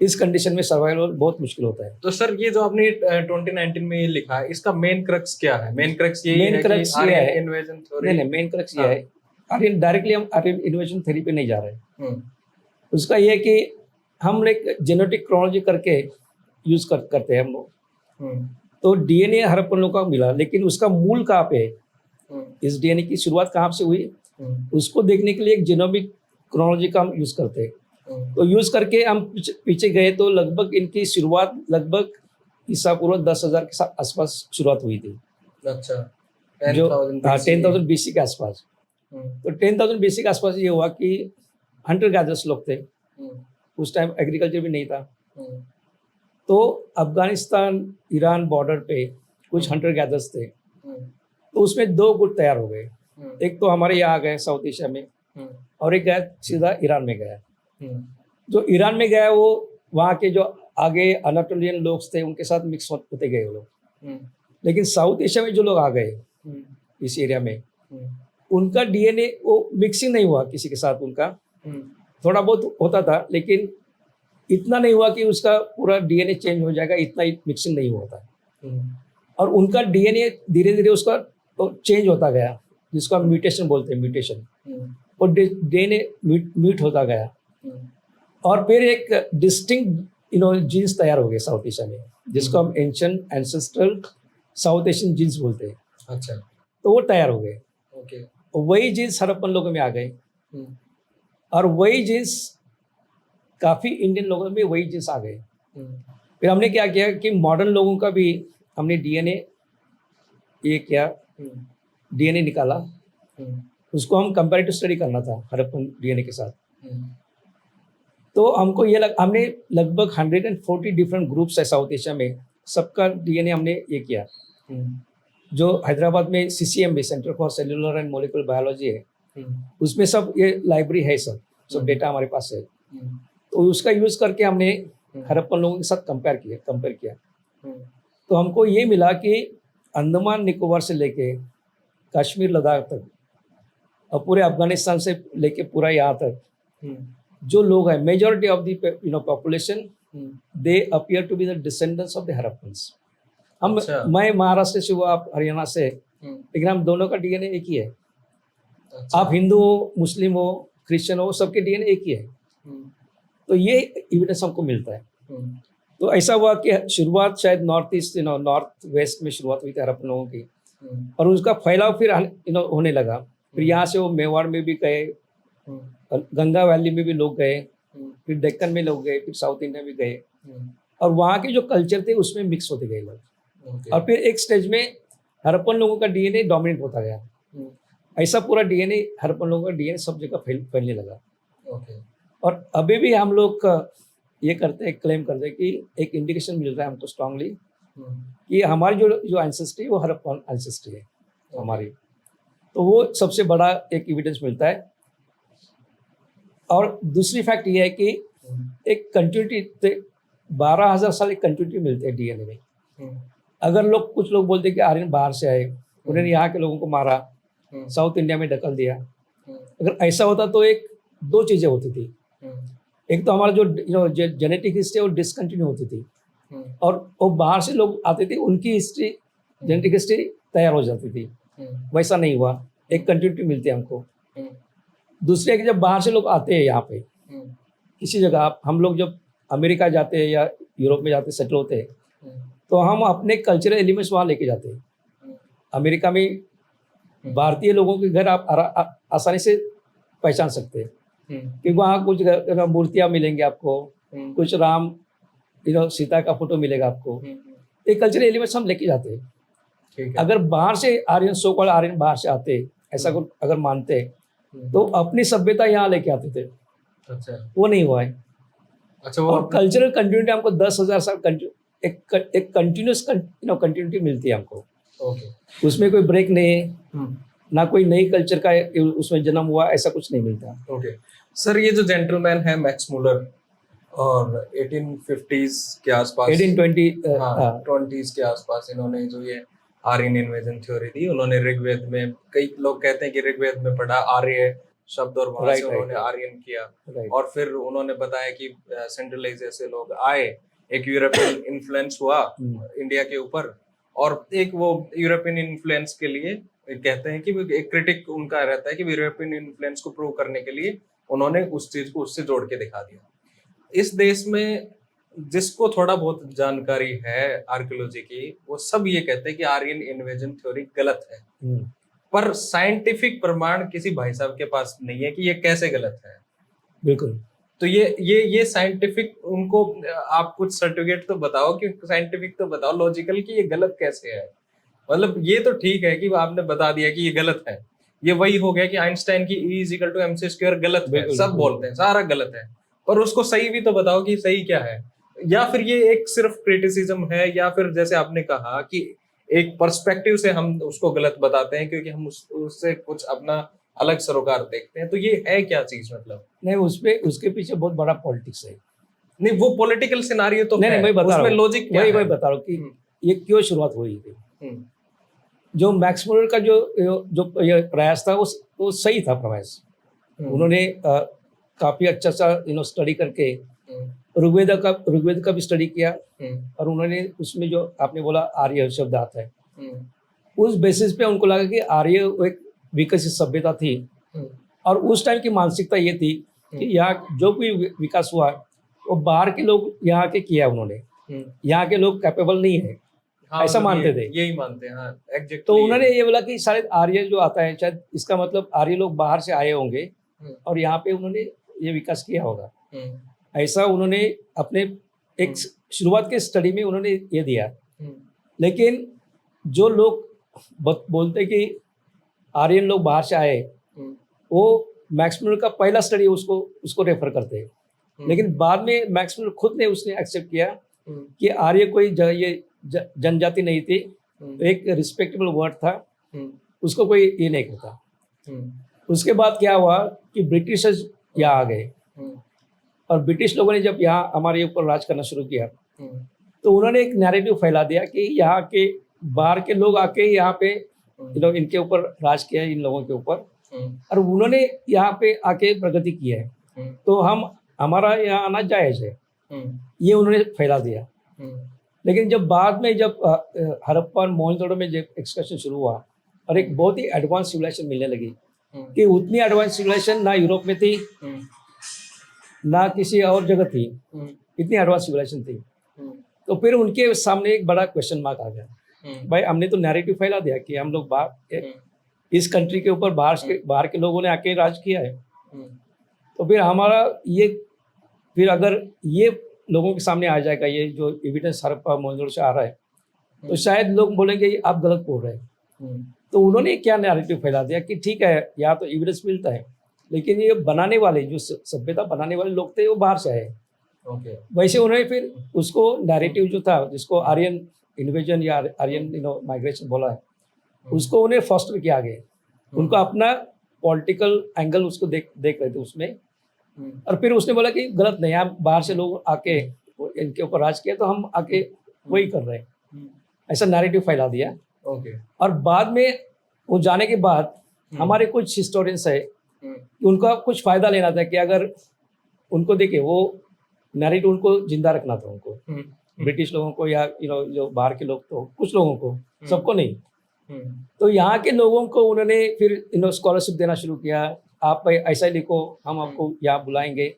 इस कंडीशन में सर्वाइवल बहुत मुश्किल होता है। तो सर ये जो आपने 2019 में ये लिखा है, इसका मेन क्रक्स क्या है? मेन क्रक्स यही मेन है क्रक्स कि ये आर्यन है, इन्वेजन नहीं थ्योरी। नहीं, मेन क्रक्स ये हाँ। है, आर्यन डायरेक्टली हम आर्यन इन्वेजन थ्योरी पे नहीं जा रहे हैं। हम्म, उसका ये है कि हम एक जेनेटिक क्रोनोलॉजी करके यूज करते हैं हम लोग। हम्म, तो डीएनए हड़प्पन लोगों का मिला, लेकिन उसका मूल कहाँ पे है, हम्म, इस डीएनए की शुरुआत कहाँ से हुई, उसको देखने के लिए एक जीनोमिक क्रोनोलॉजी का हम यूज करते हैं। तो यूज करके हम पीछे गए तो लगभग इनकी शुरुआत लगभग ईसा पूर्व 10,000 के आसपास शुरुआत हुई थी। अच्छा, जो 10,000 10,000 BC के आसपास। तो 10,000 BC के आसपास ये हुआ कि हंटर गैदर्स लोग थे, उस टाइम एग्रीकल्चर भी नहीं था। तो अफगानिस्तान ईरान बॉर्डर पे कुछ हंटर गैदर्स थे, तो उसमें दो गुट तैयार हो गए। एक तो हमारे यहाँ आ गए साउथ एशिया में, और एक गया सीधा ईरान में गया। जो ईरान में गया वो वहाँ के जो आगे अनाटोलियन लोग थे उनके साथ मिक्स होते गए वो लोग। लेकिन साउथ एशिया में जो लोग आ गए इस एरिया में, उनका डीएनए वो मिक्सिंग नहीं हुआ किसी के साथ। उनका थोड़ा बहुत होता था, लेकिन इतना नहीं हुआ कि उसका पूरा डीएनए चेंज हो जाएगा, इतना मिक्सिंग नहीं हुआ था। और उनका डीएनए धीरे धीरे उसका तो चेंज होता गया, जिसको हम म्यूटेशन बोलते हैं, म्यूटेशन। और डीएनए म्यूट होता गया, और फिर एक डिस्टिंक्ट जीन्स तैयार हो गए साउथ एशिया में, जिसको हम ancient ancestral South Asian genes बोलते हैं। अच्छा। तो वो तैयार हो गए। ओके। वही जीन्स हड़प्पन लोगों में आ गए, और वही जीन्स काफ़ी इंडियन लोगों में वही जीन्स आ गए। फिर हमने क्या किया कि मॉडर्न लोगों का भी हमने डीएनए ये किया, डीएनए निकाला, उसको हम कंपैरेटिव स्टडी करना था हड़प्पन डीएनए के साथ। तो हमको ये हमने लगभग 140 डिफरेंट ग्रुप्स है साउथ एशिया में, सबका डीएनए हमने ये किया। जो हैदराबाद में CCMB, centre for cellular and molecular biology है, उसमें सब ये लाइब्रेरी है, सब डेटा हमारे पास है। तो उसका यूज करके हमने हड़प्पन लोगों के साथ कंपेयर किया। तो हमको ये मिला कि अंडमान निकोबार से लेके कश्मीर लद्दाख तक, और पूरे अफगानिस्तान से लेके पूरा यहाँ तक जो लोग हैं, majority of the population, they appear to be the descendants of the Harappans. हम अच्छा। मैं महाराष्ट्र से हुआ, आप हरियाणा से, लेकिन हम दोनों का डीएनए एक ही है। अच्छा। आप हिंदू हो, मुस्लिम हो, क्रिश्चियन हो, सबके डीएनए एक ही है। तो ये एविडेंस हमको मिलता है। तो ऐसा हुआ कि शुरुआत शायद नॉर्थ ईस्ट नॉर्थ वेस्ट में शुरुआत हुई थी हड़प्पन लोगों की, और उसका फैलाव फिर होने लगा। फिर यहाँ से वो मेवाड़ में भी गए, गंगा वैली में भी लोग गए, फिर डेक्कन में लोग गए, फिर साउथ इंडिया में गए, और वहाँ के जो कल्चर थे उसमें मिक्स होते गए लोग। और फिर एक स्टेज में हड़प्पन लोगों का डीएनए डोमिनेट होता गया। ऐसा पूरा डीएनए, हड़प्पन लोगों का डीएनए सब जगह फैलने लगा। और अभी भी हम लोग ये करते हैं, क्लेम करते हैं कि एक इंडिकेशन मिल रहा है हमको स्ट्रांगली कि हमारी जो एंसेस्ट्री है वो हड़प्पन एंसेस्ट्री है हमारी। तो वो सबसे बड़ा एक एविडेंस मिलता है। और दूसरी फैक्ट ये है कि एक कंटिन्यूटी, 12,000 साल एक कंटिन्यूटी मिलती है डीएनए में। अगर कुछ लोग बोलते हैं कि आर्यन बाहर से आए, उन्होंने यहाँ के लोगों को मारा, साउथ इंडिया में ढकल दिया, अगर ऐसा होता तो दो चीज़ें होती थी। एक तो हमारा जो जेनेटिक हिस्ट्री है वो डिसकंटिन्यू होती थी, और वो बाहर से लोग आते थे, उनकी हिस्ट्री, जेनेटिक हिस्ट्री तैयार हो जाती थी। वैसा नहीं हुआ, एक कंटिन्यूटी मिलती है हमको। दूसरे कि जब बाहर से लोग आते हैं यहाँ पे किसी जगह, हम लोग जब अमेरिका जाते हैं या यूरोप में जाते सेटल होते हैं, तो हम अपने कल्चरल एलिमेंट्स वहाँ लेके जाते हैं। अमेरिका में भारतीय लोगों के घर आप आसानी से पहचान सकते हैं, कि वहाँ कुछ मूर्तियाँ मिलेंगी आपको, कुछ राम सीता का फोटो मिलेगा आपको। एक कल्चरल एलिमेंट्स हम लेके जाते हैं। अगर बाहर से आर्यन, सो कॉल्ड आर्यन बाहर से आते, ऐसा कुछ अगर मानते, तो अपनी सभ्यता यहाँ लेके आते थे। अच्छा। वो नहीं हुआ है। अच्छा। और कल्चरल कंटिन्यूटी हमको 10,000 साल एक कंटिन्यूस कंटिन्यूटी मिलती है हमको। ओके। उसमें कोई ब्रेक नहीं है, ना कोई नई कल्चर का उसमें जन्म हुआ, ऐसा कुछ नहीं मिलता। ओके सर, ये जो जेंटलमैन है मैक्स मूलर, और 1850s के आसपास, 1820 हाँ 20s के आसपास इन्होंने जो ये आर्यन इन्वेजन थ्योरी दी उन्होंने। ऋग्वेद में कई लोग कहते हैं कि ऋग्वेद में पढ़ा आर्य शब्द और वहां से उन्होंने आर्यन किया। और फिर उन्होंने बताया कि सेंट्रलाइज जैसे लोग आए, एक यूरोपियन इन्फ्लुएंस हुआ इंडिया के ऊपर, और एक वो यूरोपियन इन्फ्लुएंस के लिए कहते हैं कि एक क्रिटिक उनका रहता है कि यूरोपियन इन्फ्लुएंस को प्रूव करने के लिए उन्होंने उस चीज को उससे जोड़ के दिखा दिया। इस देश में जिसको थोड़ा बहुत जानकारी है आर्कियोलॉजी की, वो सब ये कहते हैं कि आर्यन इन्वेजन थ्योरी गलत है, पर साइंटिफिक प्रमाण किसी भाई साहब के पास नहीं है कि ये कैसे गलत है। बिल्कुल। तो ये साइंटिफिक, उनको आप कुछ सर्टिफिकेट तो बताओ, कि साइंटिफिक तो बताओ लॉजिकल कि ये गलत कैसे है। मतलब ये तो ठीक है कि आपने बता दिया कि ये गलत है, ये वही हो गया कि आइंस्टाइन की E=mc² गलत है, सब बोलते हैं सारा गलत है, पर उसको सही भी तो बताओ कि सही क्या है। या फिर ये एक सिर्फ क्रिटिसिज्म है, या फिर जैसे आपने कहा कि एक पर्सपेक्टिव से हम उसको गलत बताते हैं क्योंकि हम उससे कुछ अपना अलग सरोकार देखते हैं। तो ये है क्या चीज? मतलब नहीं, उसपे उसके पीछे बहुत बड़ा पॉलिटिक्स है। नहीं, वो पॉलिटिकल सिनारियो तो नहीं, है, मैं बता उसमें लॉजिक क्या है? मैं बता रहा हूँ कि ये क्यों शुरुआत हुई थी। जो मैक्स मुलर का जो ये प्रयास था वो सही था प्रयास। उन्होंने काफी अच्छा सा स्टडी करके ऋग्वेद का भी स्टडी किया, और उन्होंने उसमें जो आपने बोला आर्य शब्द आता है, उस बेसिस पे उनको लगा कि आर्य एक विकसित सभ्यता थी। और उस टाइम की मानसिकता ये थी कि यहाँ जो भी विकास हुआ वो बाहर के लोग यहाँ के किया उन्होंने, यहाँ के लोग कैपेबल नहीं है। हाँ, ऐसा मानते थे, यही मानते हैं। हाँ, exactly। तो उन्होंने ये बोला कि शायद आर्य जो आता है, शायद इसका मतलब आर्य लोग बाहर से आए होंगे और यहाँ पे उन्होंने ये विकास किया होगा। ऐसा उन्होंने अपने एक शुरुआत के स्टडी में उन्होंने ये दिया। लेकिन जो लोग बोलते कि आर्यन लोग बाहर से आए, वो मैक्स मुलर का पहला स्टडी उसको रेफर करते हैं। लेकिन बाद में मैक्स मुलर खुद ने उसने एक्सेप्ट किया कि आर्य कोई ये जनजाति नहीं थी, एक रिस्पेक्टेबल वर्ड था, उसको कोई ये नहीं करता। उसके बाद क्या हुआ कि ब्रिटिशर्स यहाँ आ गए, और ब्रिटिश लोगों ने जब यहाँ हमारे ऊपर राज करना शुरू किया, तो उन्होंने एक नैरेटिव फैला दिया कि यहाँ के बाहर के लोग आके यहाँ पे इनके ऊपर राज किया है, इन लोगों के ऊपर, और उन्होंने यहाँ पे आके प्रगति की है, तो हमारा यहाँ आना जायज है, ये उन्होंने फैला दिया। लेकिन जब बाद में जब हड़प्पा और मोहनजोदड़ो में जब एक्सकर्शन शुरू हुआ और एक बहुत ही एडवांस सिविलाइजेशन मिलने लगी, कि उतनी एडवांस सिविलाइजेशन ना यूरोप में थी ना किसी और जगह थी, इतनी एडवांस सिविलाइजेशन थी। तो फिर उनके सामने एक बड़ा क्वेश्चन मार्क आ गया। भाई, हमने तो नैरेटिव फैला दिया कि हम लोग बाहर इस कंट्री के ऊपर बाहर के लोगों ने आके राज किया है, तो फिर हमारा ये, फिर अगर ये लोगों के सामने आ जाएगा, ये जो एविडेंस हड़प्पा मोहनजोदड़ो से आ रहा है, तो शायद लोग बोलेंगे आप गलत बोल रहे हैं। तो उन्होंने क्या नैरेटिव फैला दिया कि ठीक है, यहाँ तो एविडेंस मिलता है, लेकिन ये बनाने वाले, जो सभ्यता बनाने वाले लोग थे, वो बाहर से आए। वैसे उन्होंने फिर उसको नैरेटिव जो था, जिसको आर्यन इन्वेजन या आर्यन माइग्रेशन बोला है, उसको उन्हें फॉस्टर किया आगे। उनको अपना पॉलिटिकल एंगल उसको देख रहे थे उसमें, और फिर उसने बोला कि गलत नहीं, आप बाहर से लोग आके इनके ऊपर राज किया, तो हम आके वही कर रहे हैं, ऐसा नैरेटिव फैला दिया। और बाद में वो जाने के बाद हमारे कुछ हिस्टोरियंस है कि उनका कुछ फायदा लेना था, कि अगर उनको देखे वो नैरेटिव उनको जिंदा रखना था, उनको ब्रिटिश लोगों को या जो बाहर के लोग, तो कुछ लोगों को, सबको नहीं। तो यहाँ के लोगों को उन्होंने फिर स्कॉलरशिप देना शुरू किया, आप ऐसा लिखो, हम आपको यहाँ बुलाएंगे।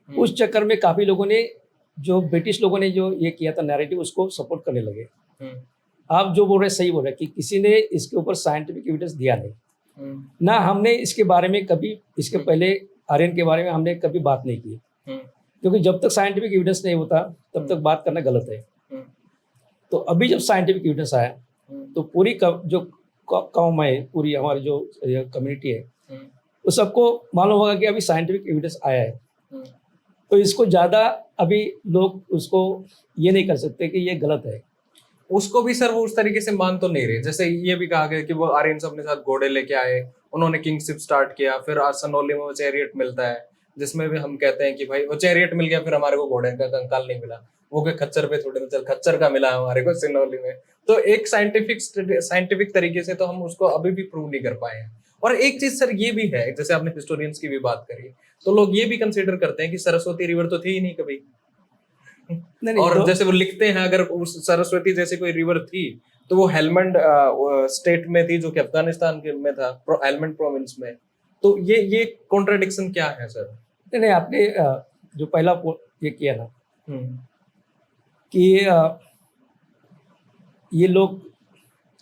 उस चक्कर में काफ़ी लोगों ने, जो ब्रिटिश लोगों ने जो ये किया था नैरेटिव, उसको सपोर्ट करने लगे। आप जो बोल रहे सही बोल रहे कि किसी ने इसके ऊपर साइंटिफिक एविडेंस दिया नहीं, ना हमने इसके बारे में कभी, इसके पहले आर्यन के बारे में हमने कभी बात नहीं की, क्योंकि जब तक साइंटिफिक एविडेंस नहीं होता तब तक बात करना गलत है। तो अभी जब साइंटिफिक एविडेंस आया, तो पूरी जो कौम है, पूरी हमारी जो कम्युनिटी है, तो सबको मालूम होगा कि अभी साइंटिफिक एविडेंस आया है, तो इसको ज़्यादा अभी लोग उसको ये नहीं कर सकते कि ये गलत है। उसको भी सर वो उस तरीके से मान तो नहीं रहे। जैसे ये भी कहा गया कि वो आर्यन्स अपने साथ घोड़े लेके आए, उन्होंने किंगशिप स्टार्ट किया, फिर सनौली में वो चैरियट मिलता है, जिसमें भी हम कहते हैं कि भाई वो चैरियट मिल गया, फिर हमारे को घोड़े का कंकाल नहीं मिला। वो के खच्चर पे थोड़े ना चल, खच्चर का मिला हमारे को सिनौली में। तो एक साइंटिफिक तरीके से तो हम उसको अभी भी प्रूव नहीं कर पाए हैं। और एक चीज सर ये भी है, जैसे आपने हिस्टोरियंस की भी बात करी, तो लोग ये भी कंसीडर करते हैं कि सरस्वती रिवर तो थी ही नहीं कभी। नहीं और तो जैसे वो लिखते हैं, अगर उस सरस्वती जैसे कोई रिवर थी तो वो हेलमंड स्टेट में थी, जो कि अफगानिस्तान के में था, हेलमंड प्रोविंस में। तो ये कॉन्ट्राडिक्शन क्या है सर? नहीं आपने जो पहला ये किया ना हम्म कि ये लोग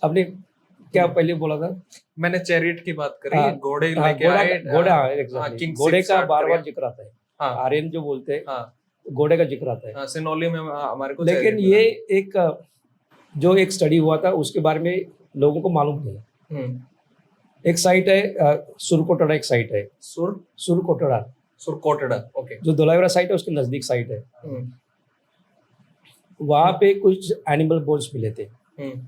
आपने क्या पहले बोला था? मैंने चैरियट की बात करी, हाँ, घोड़े हाँ, लेके आए, घोड़ा हाँ, एग्जैक्टली किंग घोड़े का सिक्सर्ट बार बार करें। जिक्र आता है। हाँ आर्यन जो बोलते हैं हाँ घोड़े का जिक्र आता है। हाँ, सिनौली में हमारे को लेकिन चैरियट ये मिला। एक जो एक स्टडी हुआ था उसके बारे में लोगों को मालूम नहीं। हम्म एक साइट है सुरकोटड़ा, एक साइट है सुरकोटड़ा, सुरकोटड़ा, ओके। जो धोलावीरा साइट है उसके नजदीक साइट है। हम्म वहां पे कुछ एनिमल बोन्स मिले थे। हम्म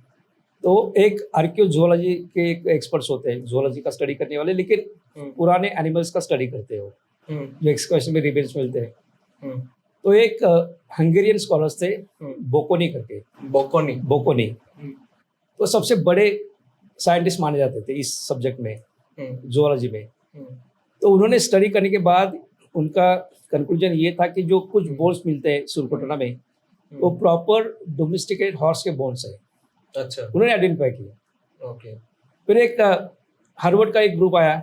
तो एक आर्कियोजोलॉजी के एक एक्सपर्ट्स होते हैं, जोलॉजी का स्टडी करने वाले, लेकिन हम्म पुराने एनिमल्स का स्टडी करते हो, हम्म जो एक्सकर्शन में रिबेन्स मिलते हैं। हम्म तो एक हंगेरियन स्कॉलर्स थे, हम्म, बोकोनी करके, बोकोनी। बोकोनी, हम्म तो सबसे बड़े साइंटिस्ट माने जाते थे इस सब्जेक्ट में, हम्म जोलॉजी में। हम्म तो उन्होंने स्टडी करने के बाद उनका कंक्लूजन ये था कि जो कुछ बोन्स मिलते हैं सुरकोटड़ा में वो प्रॉपर डोमेस्टिकेट हॉर्स के बोन्स है, अच्छा, उन्होंने आइडेंटिफाई किया। ओके। फिर एक हार्वर्ड का एक ग्रुप आया,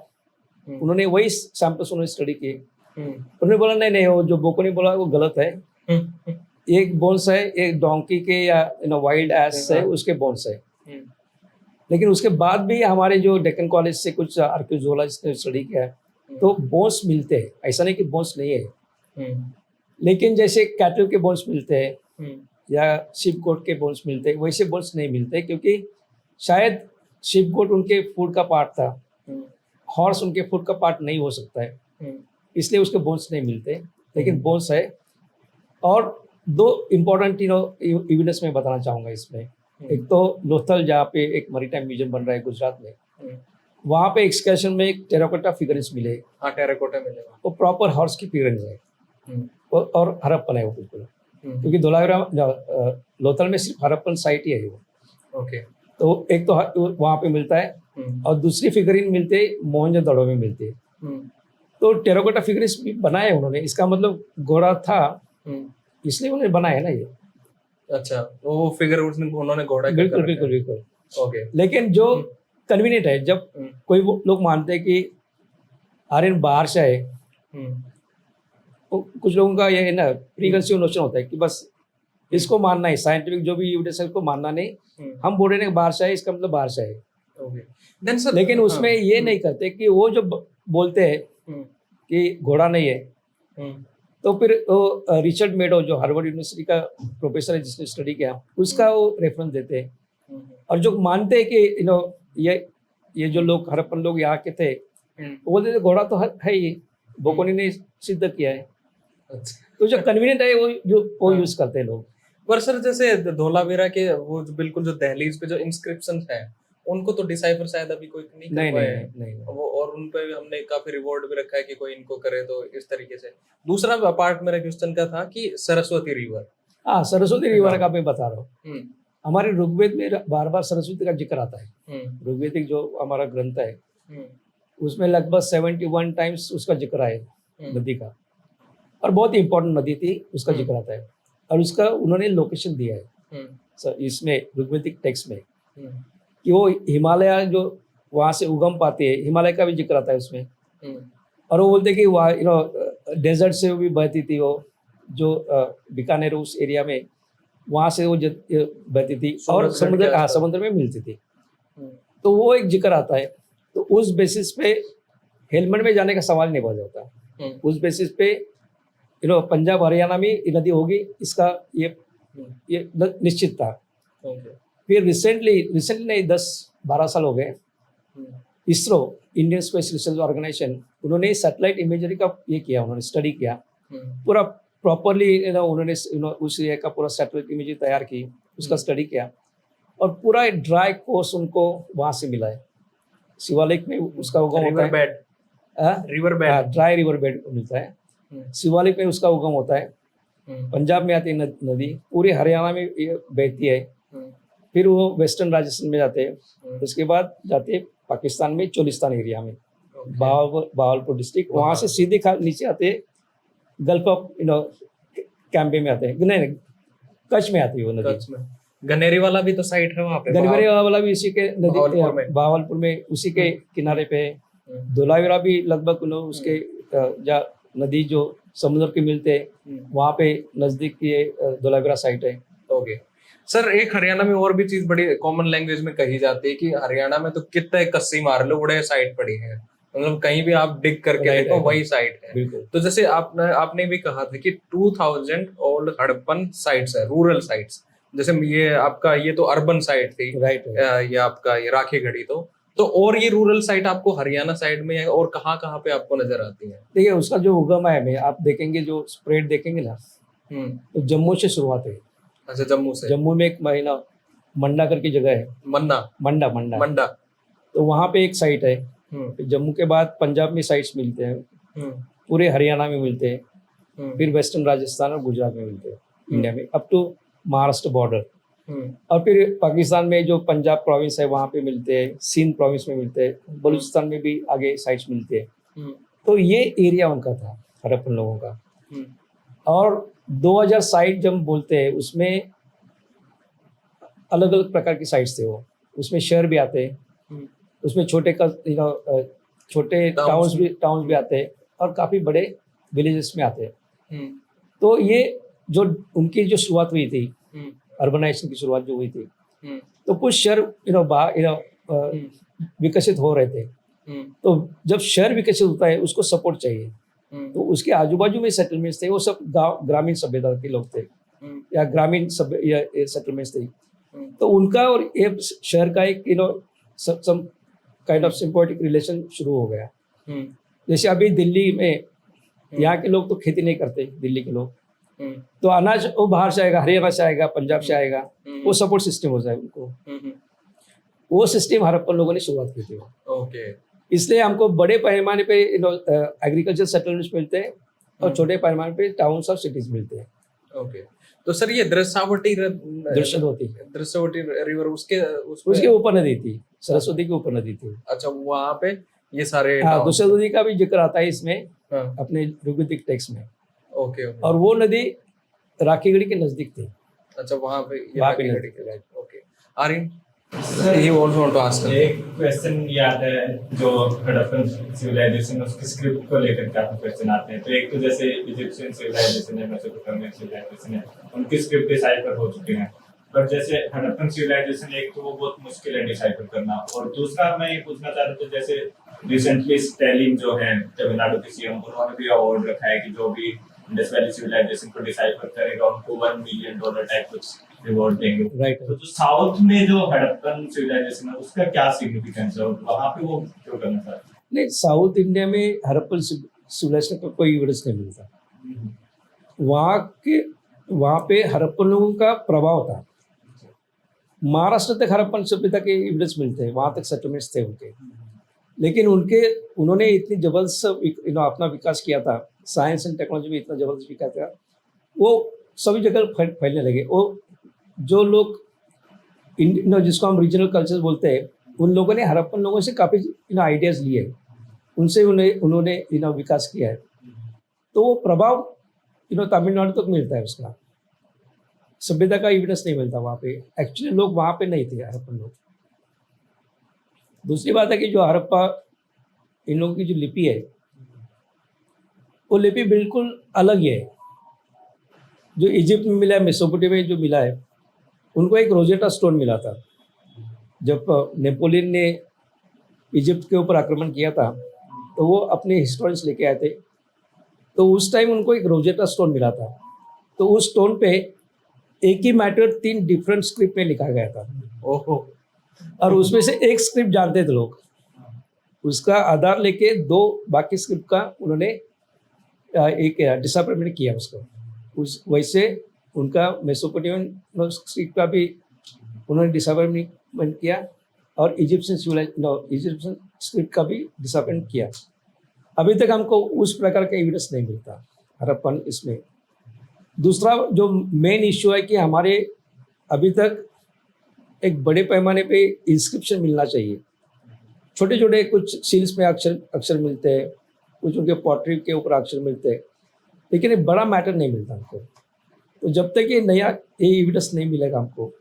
हम्म उन्होंने वही सैंपल्स उन्होंने स्टडी किए। हम्म उन्होंने बोला नहीं नहीं, वो जो बोको ने बोला वो गलत है, हम्म एक बोन्स है, एक डोंकी के या वाइल्ड एस है उसके बोन्स है। हम्म लेकिन उसके बाद भी हमारे जो डेक्कन कॉलेज से कुछ आर्कियोलॉजिस्ट ने स्टडी किया है, तो बोन्स मिलते हैं, ऐसा नहीं कि बोन्स नहीं है। हम्म लेकिन जैसे कैटल के बोन्स मिलते हैं हम्म या शिप गोट के बोन्स मिलते हैं, वैसे बोन्स नहीं मिलते, क्योंकि शायद शिप गोट उनके फूड का पार्ट था, हॉर्स उनके फूड का पार्ट नहीं हो सकता है, हम्म इसलिए उसके बोन्स नहीं मिलते। लेकिन बोन्स है। और दो इम्पोर्टेंट एविडेंस मैं बताना चाहूँगा इसमें। एक तो लोथल, जहाँ पे एक मैरीटाइम म्यूजियम बन रहा है गुजरात में, वहाँ पे एक्सकर्शन में एक टेराकोटा फिगरेंस मिले, हाँ, टेराकोटा मिलेगा। वो प्रॉपर हॉर्स की फिगरेंस है और हड़प्पन है वो बिल्कुल, क्योंकि धोलावीरा लोथल में सिर्फ हड़प्पन साइट ही है वो। ओके। तो एक तो वहाँ पे मिलता है, और दूसरी फिगरिन मिलते मोहनजोदड़ो में मिलती है। तो टेराकोटा फिगरेंस भी बनाए उन्होंने, इसका मतलब घोड़ा था इसलिए उन्होंने बनाया ना ये। अच्छा, वो फिगर उन्होंने घोड़ा का बिल्कुल कर रखा बिल्कुल है। बिल्कुल। ओके। लेकिन जो कन्वीनियंट है, जब कोई वो लोग मानते हैं कि आर्यन बाहर से आए, तो कुछ लोगों का ये है ना प्री कंसीव नोशन होता है कि बस इसको मानना है, साइंटिफिक जो भी एविडेंस है उसको मानना नहीं, हम बोल रहे हैं बाहर से आए, इसका मतलब बाहर से आए। ओके। देन सर, लेकिन उसमें ये नहीं करते कि वो जो बोलते हैं कि घोड़ा नहीं है, तो फिर वो रिचर्ड मेडो जो हार्वर्ड यूनिवर्सिटी का प्रोफेसर है जिसने स्टडी किया, उसका वो रेफरेंस देते हैं। और जो मानते हैं कि ये जो लोग हड़प्पन लोग यहाँ के थे, वो बोलते थे घोड़ा तो है ही, बोकोनी ने सिद्ध किया है। तो जो कन्वीनियंट है वो यूज करते हैं लोग। पर सर, जैसे धोलावीरा के वो बिल्कुल जो दहलीज पे जो इंस्क्रिप्शंस हैं, उनको तो डिसाइफर शायद अभी कोई नहीं कर पाया है। नहीं। वो, और उन पे हमने काफी रिवॉर्ड भी रखा है कि कोई इनको करे, तो इस तरीके से। दूसरा पार्ट मेरा क्वेश्चन का था कि सरस्वती रिवर। हाँ, सरस्वती रिवर का मैं बता रहा हूँ। हम्म हमारे ऋग्वेद में बार बार सरस्वती का जिक्र आता है। हम्म ऋग्वेदिक जो हमारा ग्रंथ है हम्म उसमें लगभग 71 टाइम्स उसका जिक्र है नदी का, और बहुत ही इंपॉर्टेंट नदी थी, उसका जिक्र आता है। और उसका उन्होंने लोकेशन दिया है सर इसमें ऋग्वेदिक टेक्स्ट में, कि वो हिमालय जो वहाँ से उगम पाती है, हिमालय का भी जिक्र आता है उसमें। और वो बोलते कि वहाँ डेजर्ट से भी बहती थी वो, जो बीकानेर उस एरिया में, वहाँ से वो बहती थी और समुद्र में मिलती थी। तो वो एक जिक्र आता है। तो उस बेसिस पे हेलमंड में जाने का सवाल नहीं पैदा होता। उस बेसिस पे पंजाब हरियाणा में ये नदी होगी, इसका ये निश्चित था। फिर रिसेंटली नहीं 10-12 साल हो गए, ISRO, Indian Space Research Organisation, उन्होंने सैटेलाइट इमेजरी का ये किया, उन्होंने स्टडी किया पूरा प्रॉपरली, उन्होंने उस एरिया का पूरा सैटेलाइट इमेजरी तैयार की, उसका स्टडी किया, और पूरा ड्राई कोर्स उनको वहाँ से मिला है। शिवालिक में उसका उगम होता है, river bed, dry river bed मिलता है। शिवालिक में उसका उगम होता है, पंजाब में आती है नदी, पूरे हरियाणा में ये बहती है, फिर वो वेस्टर्न राजस्थान में जाते हैं, उसके बाद जाते हैं पाकिस्तान में चोलिस्तान एरिया में, बहावलपुर डिस्ट्रिक्ट, वहाँ से सीधे नीचे आते हैं गल्फ ऑफ कैंबे में आते हैं, नहीं कच्छ में आती है वो नदी। गनेरी वाला भी तो साइट है वहाँ पे, गनेरी वाला भी उसी के नदी बहावलपुर में उसी के किनारे पे है। धोलावीरा भी लगभग उसके नदी जो समुद्र के मिलते हैं वहाँ पे नजदीक ये धोलावीरा साइट है। ओके सर, एक हरियाणा में और भी चीज बड़ी कॉमन लैंग्वेज में कही जाती है कि हरियाणा में तो कितने कस्सी मार लो उड़े साइट पड़ी है, मतलब कहीं भी आप डिग करके देखो वही साइट है। तो जैसे आपने भी कहा था कि 2000 ओल्ड हड़प्पन साइट्स है, रूरल साइट्स, जैसे ये आपका ये तो अर्बन साइट थी, ये आपका ये राखी गढ़ी, तो और ये रूरल साइट आपको हरियाणा साइड में है और कहाँ कहाँ पे आपको नजर आती है? देखिए उसका जो उगम है आप देखेंगे, जो स्प्रेड देखेंगे ना, तो जम्मू से शुरुआत है। अच्छा, जम्मू से? जम्मू में एक महीना मंडा करके जगह है, मंडा, तो वहाँ पे एक साइट है। जम्मू के बाद पंजाब में साइट्स मिलते हैं, पूरे हरियाणा में मिलते हैं, फिर वेस्टर्न राजस्थान और गुजरात में मिलते हैं, इंडिया में अप टू महाराष्ट्र बॉर्डर, और फिर पाकिस्तान में जो पंजाब प्रोविंस है वहाँ पे मिलते हैं, सिंध प्रोविंस में मिलते हैं, बलूचिस्तान में भी आगे साइट्स मिलते हैं। तो ये एरिया उनका था हड़प्पन लोगों का। और 2000 साइट जब बोलते हैं उसमें अलग अलग प्रकार की साइट्स थे, वो उसमें शहर भी आते हैं, उसमें छोटे टाउन्स भी आते हैं, और काफ़ी बड़े विलेजेस में आते हैं। तो ये जो उनकी जो शुरुआत हुई थी, अर्बनाइजेशन की शुरुआत जो हुई थी, तो कुछ शहर विकसित हो रहे थे। तो जब शहर विकसित होता है उसको सपोर्ट चाहिए, तो उसके आजू बाजू में सेटलमेंट्स थे, वो सब ग्रामीण सभ्यता के लोग थे या ग्रामीण सेटलमेंट्स थे। तो उनका और ये शहर का एक some kind of symbiotic relation शुरू हो गया। जैसे अभी दिल्ली में यहाँ के लोग तो खेती नहीं करते, दिल्ली के लोग, तो अनाज वो बाहर से आएगा, हरियाणा से आएगा, पंजाब से आएगा, वो सपोर्ट सिस्टम हो जाए उनको। वो सिस्टम हड़प्पन लोगों ने शुरुआत की थी। ओके, इसलिए हमको बड़े पैमाने पे एग्रीकल्चर सेटलमेंट्स मिलते हैं और छोटे पैमाने पे टाउन्स और सिटीज मिलते हैं। ओके, तो सर ये दृश्यावटी रिवर उसके ऊपर नदी थी, सरस्वती के ऊपर नदी थी। अच्छा, वहाँ पे ये सारे दृश्यावती का भी जिक्र आता है इसमें, अपने ऋग्वेदिक टेक्स्ट में। ओके, और वो नदी राखीगढ़ी के नजदीक थी। अच्छा, वहाँ पे नजदीक थी। Okay, Aryan, he also want to ask एक क्वेश्चन याद है जो हड़प्पन सिविलाइजेशन उसकी स्क्रिप्ट को लेकर काफी क्वेश्चन आते हैं। तो एक तो जैसे इजिप्शियन सिविलाइजेशन है, मेसोपोटामियन सिविलाइजेशन है, उनकी स्क्रिप्ट डिसाइफर हो चुके हैं, पर जैसे हड़प्पन सिविलाइजेशन एक तो वो बहुत मुश्किल है डिसाइफर करना, और दूसरा मैं ये पूछना चाहता था, जैसे रिसेंटली स्टैलिन जो है तमिलनाडु के सीएम, उन्होंने भी अवार्ड रखा है कि जो भी इंडस वैली सिविलाइजेशन को डिसाइफर करेगा उनको $1 मिलियन टाइप कुछ रिवॉर्ड देंगे। राइट। तो जो साउथ में जो हड़प्पन सिविलाइजेशन है उसका क्या सिग्निफिकेंस है, वहाँ पे वो क्यों करना चाहते हैं? नहीं, साउथ इंडिया में हड़प्पन सिविलाइजेशन का कोई एविडेंस नहीं मिलता। वहाँ पे हड़प्पन लोगों का प्रभाव था। महाराष्ट्र तक हड़प्पन सभ्यता के एविडेंस मिलते हैं, वहाँ तक सेटलमेंट्स थे उनके, लेकिन उन्होंने इतनी जबरदस्त अपना विकास किया था, साइंस एंड टेक्नोलॉजी में इतना जबरदस्त विकास किया, वो सभी जगह फैलने लगे। वो जो लोग जिसको हम रीजनल कल्चर बोलते हैं, उन लोगों ने हड़प्पन लोगों से काफ़ी आइडियाज़ लिए, उनसे उन्होंने विकास किया है। तो वो प्रभाव तमिलनाडु तक मिलता है, उसका सभ्यता का एविडेंस नहीं मिलता वहाँ पे। एक्चुअली लोग वहाँ पे नहीं थे हड़प्पन लोग। दूसरी बात है कि जो हड़प्पा इन लोगों की जो लिपि है, वो लिपि बिल्कुल अलग ही है। जो इजिप्ट में मिला है, मेसोपोटामिया में जो मिला है, उनको एक रोजेटा स्टोन मिला था। जब नेपोलियन ने इजिप्ट के ऊपर आक्रमण किया था, तो वो अपने हिस्टोरियंस लेके आए थे, तो उस टाइम उनको एक रोजेटा स्टोन मिला था। तो उस स्टोन पे एक ही मैटर 3 डिफरेंट स्क्रिप्ट में लिखा गया था। ओहो, और उसमें से एक स्क्रिप्ट जानते थे लोग, उसका आधार लेके 2 बाकी स्क्रिप्ट का उन्होंने एक डिसाइफरमेंट किया उसका। वैसे उनका मेसोपोटामियन स्क्रिप्ट का भी उन्होंने डिसाइफरमेंट किया, और इजिप्शियन स्क्रिप्ट का भी डिसाइफरमेंट किया। अभी तक हमको उस प्रकार का एविडेंस नहीं मिलता हड़प्पन इसमें। दूसरा जो मेन इश्यू है कि हमारे अभी तक एक बड़े पैमाने पे इंस्क्रिप्शन मिलना चाहिए। छोटे छोटे कुछ सील्स में अक्षर अक्षर मिलते हैं, कुछ उनके पॉटरी के ऊपर अक्षर मिलते हैं, लेकिन एक बड़ा मैटर नहीं मिलता हमको। तो जब तक ये नया ये एविडेंस नहीं मिलेगा हमको,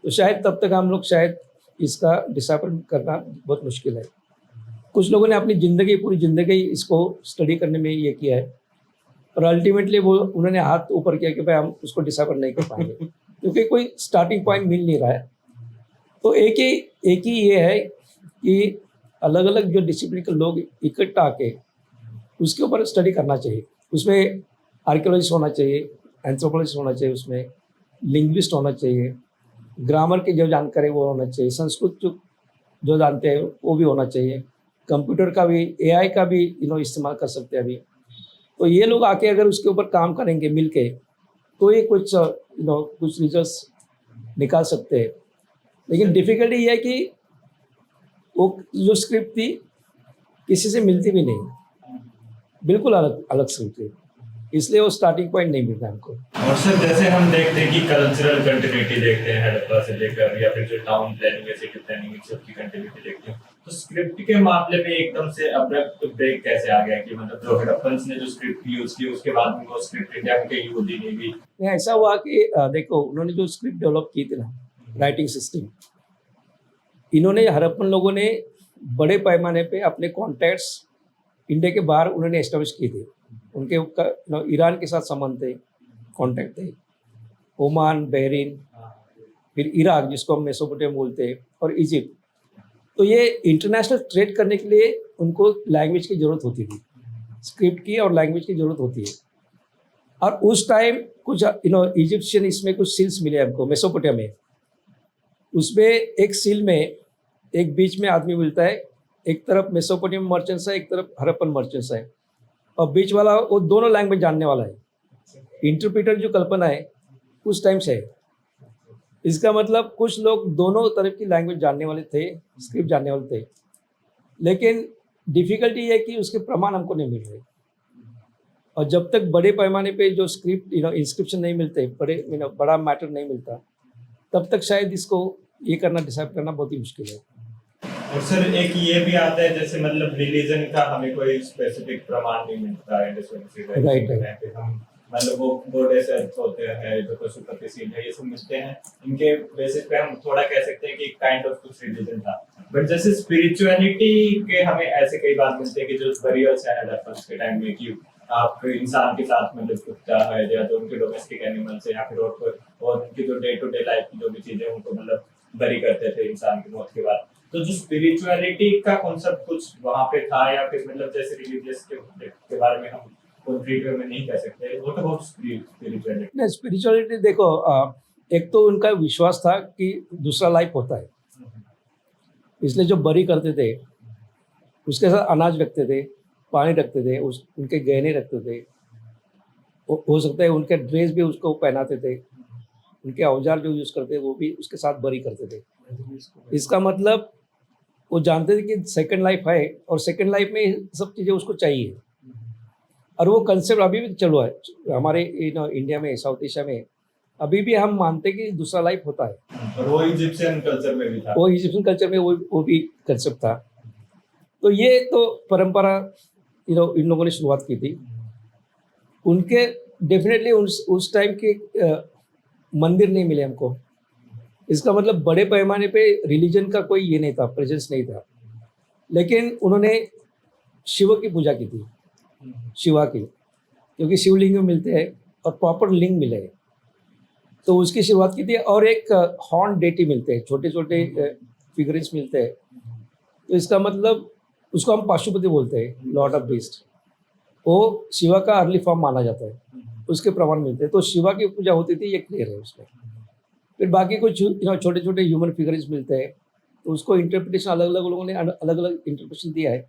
तो शायद तब तक हम लोग शायद इसका डिसाइफर करना बहुत मुश्किल है। कुछ लोगों ने अपनी ज़िंदगी पूरी ज़िंदगी इसको स्टडी करने में ये किया है, और अल्टीमेटली वो उन्होंने हाथ ऊपर किया कि भाई हम उसको डिसाइफर नहीं कर पाएंगे क्योंकि कोई स्टार्टिंग पॉइंट मिल नहीं रहा है। तो एक ही ये है कि अलग अलग जो डिसिप्लिन के लोग इकट्ठा आके उसके ऊपर स्टडी करना चाहिए। उसमें आर्कियोलॉजिस्ट होना चाहिए, एंथ्रोपोलॉजिस्ट होना चाहिए, उसमें लिंग्विस्ट होना चाहिए, ग्रामर की जो जानकारी वो होना चाहिए, संस्कृत जो जानते हैं वो भी होना चाहिए, कंप्यूटर का भी, एआई का भी इस्तेमाल कर सकते हैं अभी। तो ये लोग आके अगर उसके ऊपर काम करेंगे मिल के, तो ये कुछ कुछ रिजल्ट्स निकाल सकते हैं। लेकिन डिफ़िकल्टी ये है कि वो जो स्क्रिप्ट थी किसी से मिलती भी नहीं, बिल्कुल अलग अलग स्क्रिप्ट थी, इसलिए वो स्टार्टिंग पॉइंट नहीं मिलता हमको। और सर जैसे हम देखते हैं कि कल्चरल कंटिन्यूटी देखते हैं हड़प्पा से लेकर, या फिर जो टाउन प्लानिंग या सिटी प्लानिंग इन सब की कंटिन्यूटी देखते हैं, तो स्क्रिप्ट के मामले में एकदम से अब्रप्ट ब्रेक कैसे आ गया कि मतलब जो हड़प्पन्स ने जो स्क्रिप्ट यूज की उसके बाद में वो स्क्रिप्ट इंडिया में कहीं यूज ही नहीं हुई? ऐसा हुआ कि देखो उन्होंने जो स्क्रिप्ट डेवलप की थी ना, राइटिंग सिस्टम, इन्होंने हड़प्पन लोगों ने बड़े पैमाने पे अपने कॉन्टैक्ट्स इंडिया के बाहर उन्होंने एस्टेब्लिश किए थे। उनके ईरान के साथ संबंध थे, कॉन्टैक्ट थे, ओमान, बहरीन, फिर इराक जिसको हम मेसोपोटामिया बोलते हैं, और इजिप्ट। तो ये इंटरनेशनल ट्रेड करने के लिए उनको लैंग्वेज की ज़रूरत होती थी, स्क्रिप्ट की और लैंग्वेज की ज़रूरत होती है। और उस टाइम कुछ इजिप्शियन इसमें कुछ सील्स मिले हमको मेसोपोटामिया में। उसमें एक सील में एक बीच में आदमी मिलता है, एक तरफ मेसोपोटामियन मर्चेंट्स है, एक तरफ हड़प्पन मर्चेंट्स है, और बीच वाला वो दोनों लैंग्वेज जानने वाला है। इंटरप्रेटर जो कल्पना है उस टाइम से है। इसका मतलब कुछ लोग दोनों तरफ की लैंग्वेज जानने वाले थे, स्क्रिप्ट जानने वाले थे, लेकिन डिफ़िकल्टी ये है कि उसके प्रमाण हमको नहीं मिल रहे। और जब तक बड़े पैमाने पे जो स्क्रिप्ट इंस्क्रिप्शन नहीं मिलते, बड़ा मैटर नहीं मिलता, तब तक शायद इसको ये करना, डिसाइड करना बहुत ही मुश्किल है। और सर एक ये भी आता है जैसे मतलब रिलीजन का हमें कोई स्पेसिफिक प्रमाण नहीं मिलता है, जैसे राइट। हम मतलब वो गोडेस अर्थ होते हैं, जो पशुपति सील है, ये सब मिलते हैं, इनके बेसिस पे हम थोड़ा कह सकते हैं कि काइंड ऑफ कुछ रिलीजन था। बट जैसे स्पिरिचुअलिटी के हमें ऐसे कई बार मिलते हैं कि जो बरियल्स है हड़प्पन के टाइम में, कि आप इंसान के साथ मतलब कुत्ता है या तो उनके डोमेस्टिक एनिमल्स है या फिर और उनकी जो डे टू डे लाइफ की जो भी चीजें उनको मतलब बरी करते थे इंसान की मौत के बाद। तो जो स्पिरिचुअलिटी का कॉन्सेप्ट कुछ वहाँ पे था, या फिर मतलब जैसे रिलीजियस के बारे में हम कंक्रीट में नहीं कह सकते, व्हाट अबाउट स्पिरिचुअलिटी? नहीं, स्पिरिचुअलिटी देखो, एक तो उनका विश्वास था कि दूसरा लाइफ होता है, इसलिए जो बरी करते थे उसके साथ अनाज रखते थे, पानी रखते थे, उनके गहने रखते थे, हो सकता है उनके ड्रेस भी उसको पहनाते थे, उनके औजार जो यूज़ करते वो भी उसके साथ बरी करते थे। इसका मतलब वो जानते थे कि सेकंड लाइफ है, और सेकंड लाइफ में सब चीज़ें उसको चाहिए। और वो कंसेप्ट अभी भी चल रहा है हमारे इंडिया में, साउथ एशिया में, अभी भी हम मानते हैं कि दूसरा लाइफ होता है। और वो इजिप्शियन कल्चर में भी था, वो इजिप्शियन कल्चर में वो भी कंसेप्ट था। तो ये तो परंपरा इन लोगों ने शुरुआत की थी। उनके डेफिनेटली उस टाइम के मंदिर नहीं मिले हमको। इसका मतलब बड़े पैमाने पे रिलीजन का कोई ये नहीं था, प्रेजेंस नहीं था, लेकिन उन्होंने शिव की पूजा की थी, शिवा की, क्योंकि शिवलिंग मिलते हैं और प्रॉपर लिंग मिले हैं, तो उसकी शुरुआत की थी। और एक हॉर्न डेटी मिलते हैं, छोटे छोटे फिगरेंस मिलते हैं, तो इसका मतलब उसको हम पाशुपति बोलते हैं, लॉर्ड ऑफ बीस्ट। वो शिवा का अर्ली फॉर्म माना जाता है, उसके प्रमाण मिलते हैं। तो शिवा की पूजा होती थी, ये क्लियर है उसमें। फिर बाकी कुछ छोटे छोटे ह्यूमन फिगर्स मिलते हैं, तो उसको इंटरप्रिटेशन अलग अलग लोगों ने अलग अलग इंटरप्रिटेशन दिया है।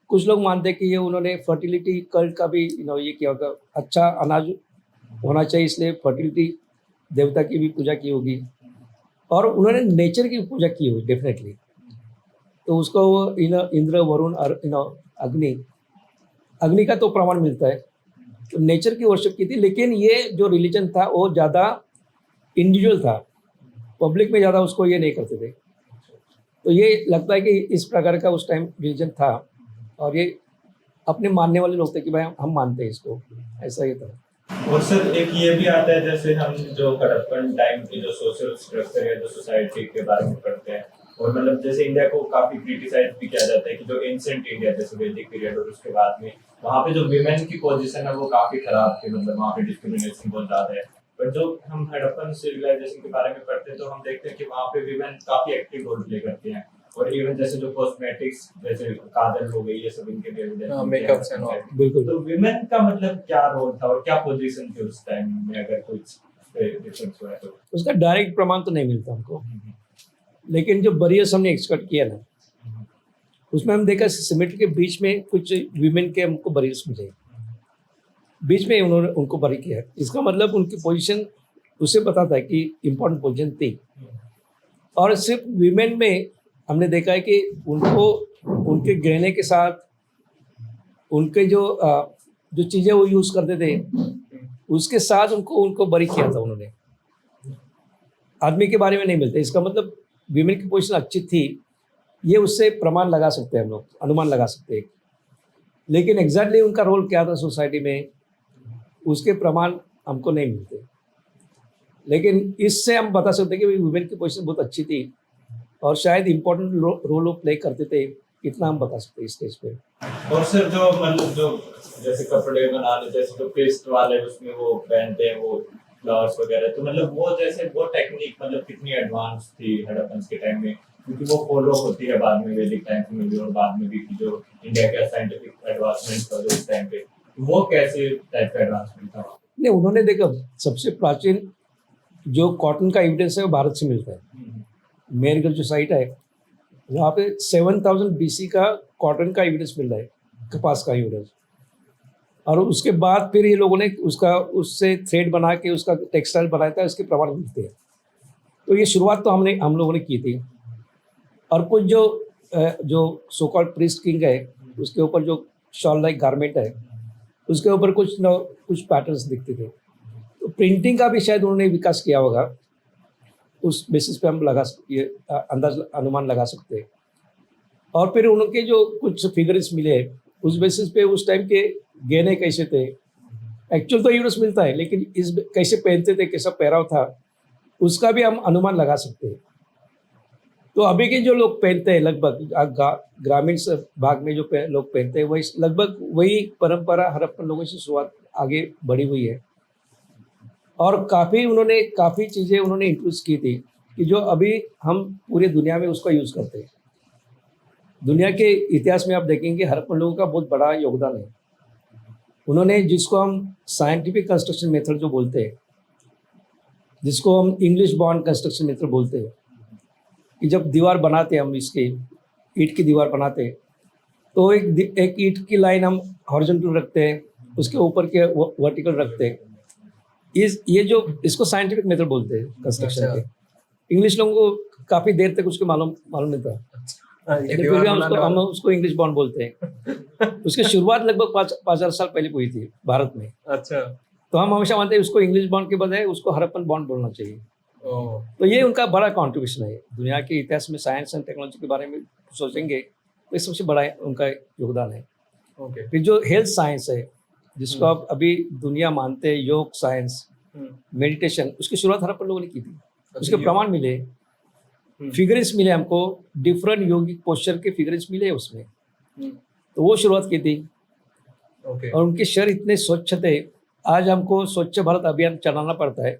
कुछ लोग मानते हैं कि ये उन्होंने फर्टिलिटी कल्ट का भी ये किया होगा, अच्छा अनाज होना चाहिए इसलिए फर्टिलिटी देवता की भी पूजा की होगी, और उन्होंने नेचर की पूजा की होगी डेफिनेटली। तो उसको इंद्र, वरुण और अग्नि का तो प्रमाण मिलता है तो नेचर की वर्शिप की थी, लेकिन ये जो रिलीजन था वो ज़्यादा इंडिविजुअल था, पब्लिक में ज़्यादा उसको ये नहीं करते थे। तो ये लगता है कि इस प्रकार का उस टाइम रिलीजन था, और ये अपने मानने वाले लोग थे कि भाई हम मानते हैं इसको, ऐसा ही था। और सर एक ये भी आता है, जैसे हम जो हड़प्पन टाइम के जो सोशल स्ट्रक्चर है, जो सोसाइटी के बारे में पढ़ते हैं, और मतलब जैसे इंडिया को काफी क्रिटिसाइज भी किया जाता है कि जो एंशिएंट इंडिया जैसे वैदिक पीरियड और उसके बाद में वहाँ पे जो विमेन की पोजीशन है वो काफी खराब थी, मतलब वहाँ पे डिस्क्रिमिनेशन बहुत ज्यादा है। पर जो हम हड़प्पन सिविलाइजेशन के बारे में पढ़ते हैं तो हम देखते हैं कि वहाँ पे विमेन काफी एक्टिव रोल प्ले करती हैं, और इवन जैसे जो कॉस्मेटिक्स जैसे काजल हो गई, ये सब इनके भी evidence मेकअप्स हैं। And all. बिल्कुल। तो विमेन का मतलब क्या रोल था और क्या पोजीशन थी उस टाइम में, अगर कुछ डिफरेंस हुआ है तो? उसका डायरेक्ट प्रमाण तो नहीं मिलता हमको, लेकिन जो बरियर्स हमने एक्सकट किया ना, उसमें हम देखा सिमेट्री के बीच में कुछ वीमेन के हमको बरियर्स मिले, बीच में उन्होंने उनको बरी किया। इसका मतलब उनकी पोजीशन उसे पता था कि इम्पोर्टेंट पोजीशन थी। और सिर्फ वीमेन में हमने देखा है कि उनको उनके गहने के साथ उनके जो चीज़ें वो यूज़ करते थे उसके साथ उनको बरी किया था उन्होंने। आदमी के बारे में नहीं मिलते, इसका मतलब वीमेन की पोजीशन अच्छी थी, ये उससे प्रमाण लगा सकते हैं हम लोग, अनुमान लगा सकते हैं। लेकिन एग्जैक्टली उनका रोल क्या था सोसाइटी में, उसके प्रमाण हमको नहीं मिलते। लेकिन इससे हम बता सकते हैं कि वुमेन की पोजीशन बहुत अच्छी थी और शायद इम्पोर्टेंट रोल वो प्ले करते थे, इतना हम बता सकते हैं इस स्टेज पे। और सर जो मतलब जो जैसे कपड़े बनाने, जैसे जो पेस्ट वाले उसमें वो पहनते हैं वो फ्लावर्स वगैरह, तो मतलब वो जैसे वो टेक्निक मतलब कितनी एडवांस थी हड़प्पन के टाइम में, क्योंकि वो फॉलो होती है बाद में वैदिक टाइम में भी और बाद में भी कि जो इंडिया का साइंटिफिक एडवांसमेंट था उस टाइम पे, वो कैसे टाइप का एडवांसमेंट था? नहीं, उन्होंने देखा सबसे प्राचीन जो कॉटन का एविडेंस है वो भारत से मिलता है। मेरगढ़ जो साइट है वहाँ पे 7000 BC का कॉटन का एविडेंस मिल रहा है, कपास का एविडेंस। और उसके बाद फिर ये लोगों ने उससे थ्रेड बना के उसका टेक्सटाइल बनाया था, इसके प्रमाण मिलते हैं। तो ये शुरुआत तो हम लोगों ने की थी। और कुछ जो सो कॉल्ड प्रीस्ट किंग है उसके ऊपर जो शॉल लाइक गारमेंट है उसके ऊपर कुछ पैटर्न्स दिखते थे। तो प्रिंटिंग का भी शायद उन्होंने विकास किया होगा, उस बेसिस पे हम ये अनुमान लगा सकते हैं। और फिर उनके जो कुछ फिगर्स मिले उस बेसिस पे उस टाइम के गहने कैसे थे, एक्चुअल तो यूनिवर्स मिलता है लेकिन इस कैसे पहनते थे, कैसा पहराव था, उसका भी हम अनुमान लगा सकते हैं। तो अभी के जो लोग पहनते हैं लगभग ग्रामीण भाग में जो लोग पहनते हैं वही लगभग वही परंपरा हड़प्पन लोगों से शुरुआत आगे बढ़ी हुई है। और काफ़ी चीज़ें उन्होंने इंट्रोड्यूस की थी कि जो अभी हम पूरे दुनिया में उसका यूज़ करते हैं। दुनिया के इतिहास में आप देखेंगे हड़प्पन लोगों का बहुत बड़ा योगदान है। उन्होंने जिसको हम साइंटिफिक कंस्ट्रक्शन मेथड जो बोलते हैं, जिसको हम इंग्लिश बॉन्ड कंस्ट्रक्शन मेथड बोलते हैं, कि जब दीवार बनाते हम इसके ईंट की दीवार बनाते तो एक ईंट की लाइन हम हॉरिजॉन्टल रखते हैं, उसके ऊपर के वर्टिकल रखते हैं। ये जो इसको साइंटिफिक मेथड बोलते हैं कंस्ट्रक्शन के। इंग्लिश लोगों को काफ़ी देर तक उसके मालूम नहीं था, लेकिन फिर भी हम उसको इंग्लिश बॉन्ड बोलते हैं। उसकी शुरुआत लगभग 5000 साल पहले हुई थी भारत में। अच्छा। तो हम हमेशा मानते हैं उसको इंग्लिश बॉन्ड के बजाय उसको हड़प्पन बॉन्ड बोलना चाहिए। तो ये उनका बड़ा कॉन्ट्रीब्यूशन है दुनिया के इतिहास में। साइंस एंड टेक्नोलॉजी के बारे में सोचेंगे तो ये सबसे बड़ा उनका योगदान है। ओके। फिर जो हेल्थ साइंस है जिसको अब अभी दुनिया मानते हैं, योग साइंस, मेडिटेशन, उसकी शुरुआत हड़प्पन लोगों ने की थी। उसके प्रमाण मिले, फिगर्स मिले हमको, डिफरेंट योगिक पोस्चर के फिगर्स मिले उसमें। तो वो शुरुआत की थी। और उनके शहर इतने स्वच्छ थे, आज हमको स्वच्छ भारत अभियान चलाना पड़ता है,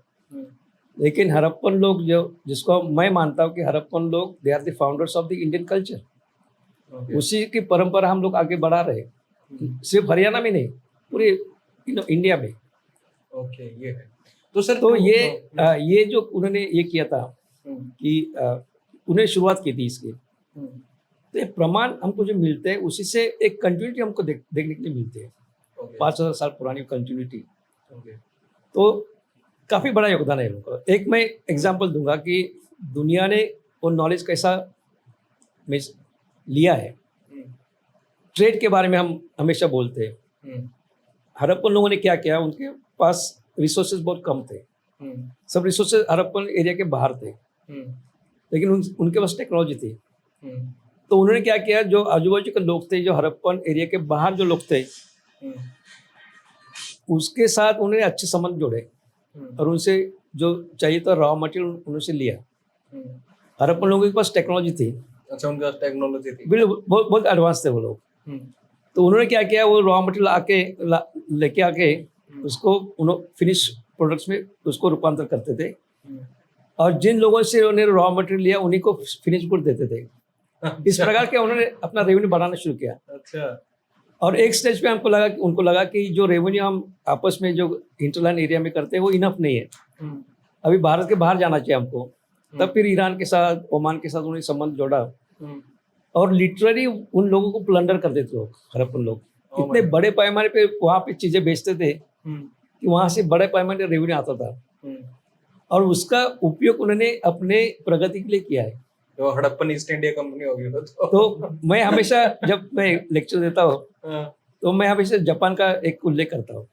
लेकिन हड़प्पन लोग जिसको मैं मानता हूँ कि हड़प्पन लोग they are the founders of the Indian culture. उसी की परंपरा हम लोग आगे बढ़ा रहे, सिर्फ हरियाणा में नहीं, पूरे इंडिया में। ओके, ये है। तो सर तो ये जो उन्होंने ये किया था कि उन्हें शुरुआत की थी इसकी। तो ये प्रमाण हमको जो मिलते हैं उसी से एक कंटिन्यूटी हमको देखने के लिए मिलती है। 5000 साल पुरानी कंटिन्यूटी। तो काफ़ी बड़ा योगदान है इनका। एक मैं एग्जांपल दूंगा कि दुनिया ने वो नॉलेज कैसा लिया है। ट्रेड के बारे में हम हमेशा बोलते हैं। हड़प्पन लोगों ने क्या किया, उनके पास रिसोर्सेज बहुत कम थे, सब रिसोर्सेज हड़प्पन एरिया के बाहर थे, लेकिन उनके पास टेक्नोलॉजी थी। तो उन्होंने क्या किया, जो आजू बाजू के लोग थे, जो हड़प्पन एरिया के बाहर जो लोग थे, उसके साथ उन्होंने अच्छे संबंध जोड़े और उनसे जो चाहिए था रॉ मटेरियल उनसे लिया। हड़प्पन लोगों के पास टेक्नोलॉजी थी, अच्छा, उनके पास टेक्नोलॉजी थी, बिल्कुल बहुत बहुत एडवांस थे वो लोग। तो उन्होंने क्या किया, वो रॉ मटेरियल लेके आके उसको उन्होंने फिनिश प्रोडक्ट्स में उसको रूपांतर करते थे, और जिन लोगों से उन्होंने रॉ मटेरियल लिया उन्हीं को फिनिश गुड देते थे। इस प्रकार के उन्होंने अपना रेवेन्यू बढ़ाना शुरू किया। अच्छा, और एक स्टेज पे उनको लगा कि जो रेवेन्यू हम आपस में जो इंटरलैंड एरिया में करते हैं वो इनफ नहीं है, अभी भारत के बाहर जाना चाहिए हमको। तब फिर ईरान के साथ, ओमान के साथ उन्हें संबंध जोड़ा, और लिटरली उन लोगों को प्लंडर करते थे लोग, हड़प्पन लोग। इतने बड़े पैमाने पे वहाँ पे चीजें बेचते थे कि वहाँ से बड़े पैमाने पे रेवेन्यू आता था, और उसका उपयोग उन्होंने अपने प्रगति के लिए किया है। तो हड़प्पन ईस्ट इंडिया कंपनी होगी वो तो मैं हमेशा जब मैं लेक्चर देता हूँ हाँ, तो मैं हमेशा जापान का एक उल्लेख करता हूँ।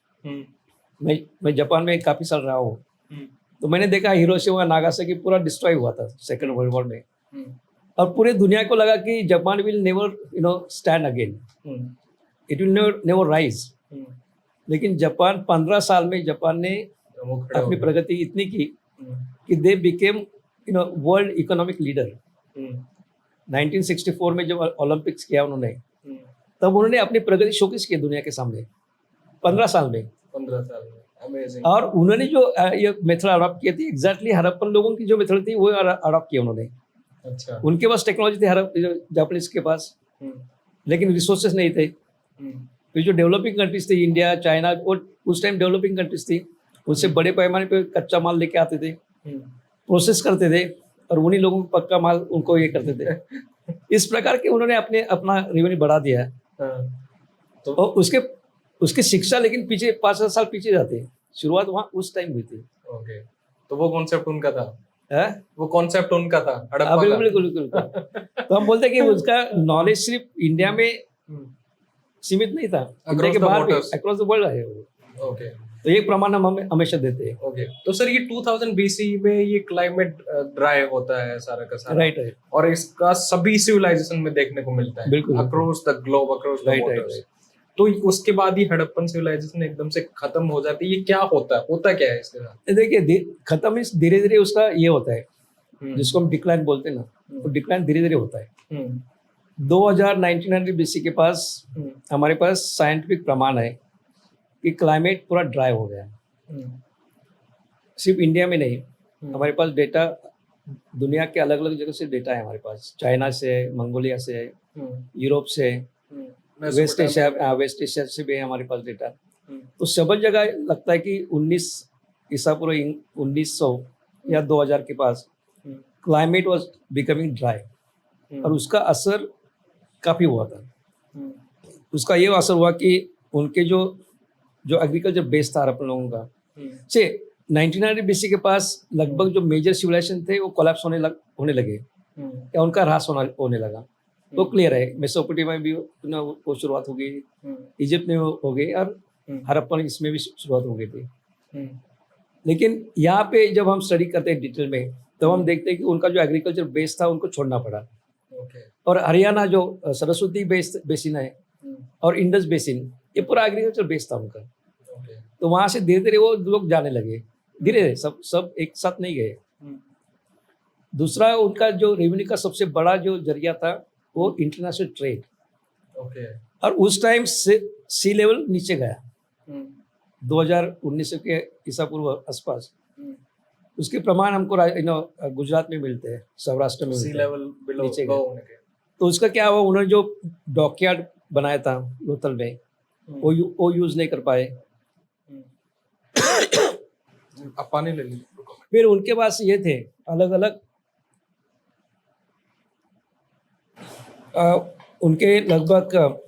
मैं जापान में काफ़ी साल रहा हूँ, तो मैंने देखा हिरोशिमा नागासाकी पूरा डिस्ट्रॉय हुआ था सेकेंड वर्ल्ड वॉर में, और पूरे दुनिया को लगा कि Japan will never stand again, it will never rise. लेकिन जापान 15 साल में जापान ने अपनी प्रगति इतनी की कि they became world economic leader. 1964 में जब ओलंपिक्स किया उन्होंने, तब उन्होंने अपनी प्रगति शोकेस की दुनिया के सामने 15 साल में। 15 साल में, अमेजिंग। और उन्होंने जो ये मेथड अडॉप्ट किए थे, एग्जैक्टली हड़प्पन लोगों की जो मेथड थी वो अडॉप्ट किया उन्होंने। अच्छा, उनके पास टेक्नोलॉजी थी जापानीज के पास, लेकिन रिसोर्सेज नहीं थे। फिर जो डेवलपिंग कंट्रीज थी, इंडिया, चाइना, वो उस टाइम डेवलपिंग कंट्रीज थी, उससे बड़े पैमाने पे कच्चा माल लेके आते थे, प्रोसेस करते थे, और उन्हीं लोगों को पक्का माल उनको ये करते थे। इस प्रकार के उन्होंने अपना रेवेन्यू बढ़ा दिया है। तो और उसकी शिक्षा लेकिन पीछे 5 साल पीछे जाते हैं, शुरुआत वहाँ उस टाइम हुई थी। ओके, तो वो कॉन्सेप्ट उनका था, है वो कॉन्सेप्ट उनका था हड़प्पा का। बिल्कुल बिल्कुल। तो हम बोलते हैं कि उसका नॉलेज सिर्फ इंडिया में सीमित नहीं था, इंडिया के बाहर भी अक्रॉस द वर्ल्ड है वो। ओके, तो ये प्रमाण हम हमेशा देते हैं। ओके। तो सर ये 2000 BC में ये क्लाइमेट ड्राई होता है सारा का सारा, राइट, और इसका सभी सिविलाइजेशन में देखने को मिलता है, बिल्कुल, across the globe, across the waters. तो उसके बाद ही हड़प्पन सिविलाइजेशन एकदम से खत्म हो जाती है, ये क्या होता क्या है इसके साथ? देखिए, खत्म धीरे धीरे उसका ये होता है, जिसको हम डिक्लाइन बोलते हैं ना, तो डिक्लाइन धीरे धीरे होता है। 1900 BC के पास हमारे पास साइंटिफिक प्रमाण है कि क्लाइमेट पूरा ड्राई हो गया है। सिर्फ इंडिया में नहीं, हमारे पास डेटा दुनिया के अलग अलग जगह से डेटा है हमारे पास, चाइना से, मंगोलिया से, यूरोप से, वेस्ट एशिया से भी है हमारे पास डेटा। तो सब जगह लगता है कि 1900 या 2000 के पास क्लाइमेट वाज बिकमिंग ड्राई, और उसका असर काफ़ी हुआ था। उसका ये असर हुआ कि उनके जो एग्रीकल्चर बेस था अपन लोगों का, से 1900 BC के पास लगभग जो मेजर सिविलाइजेशन थे वो कोलैप्स होने लगे, या उनका ह्रास होने लगा। तो क्लियर है, मेसोपोटामिया में भी वो शुरुआत हो गई, इजिप्ट में हो गई, और हड़प्पन इसमें भी शुरुआत हो गई थी। लेकिन यहाँ पे जब हम स्टडी करते हैं डिटेल में, तब हम देखते हैं कि उनका जो एग्रीकल्चर बेस था उनको छोड़ना पड़ा। और हरियाणा जो सरस्वती बेसिन है और इंडस बेसिन, ये पूरा एग्रीकल्चर बेस था उनका। तो वहाँ से धीरे धीरे वो लोग जाने लगे, धीरे धीरे सब एक साथ नहीं गए। दूसरा, उनका जो रेवेन्यू का सबसे बड़ा जो जरिया था वो इंटरनेशनल ट्रेड। और उस टाइम से सी लेवल नीचे गया 2019 के ईसा पूर्व आसपास। उसके प्रमाण हमको गुजरात में मिलते हैं, सौराष्ट्र में सी लेवल नीचे गया। तो उसका क्या हुआ, उन्होंने जो डॉकयार्ड बनाया था लोथल में, वो यूज नहीं कर पाए। अब पानी ले लीजिए। फिर उनके पास ये थे अलग अलग उनके लगभग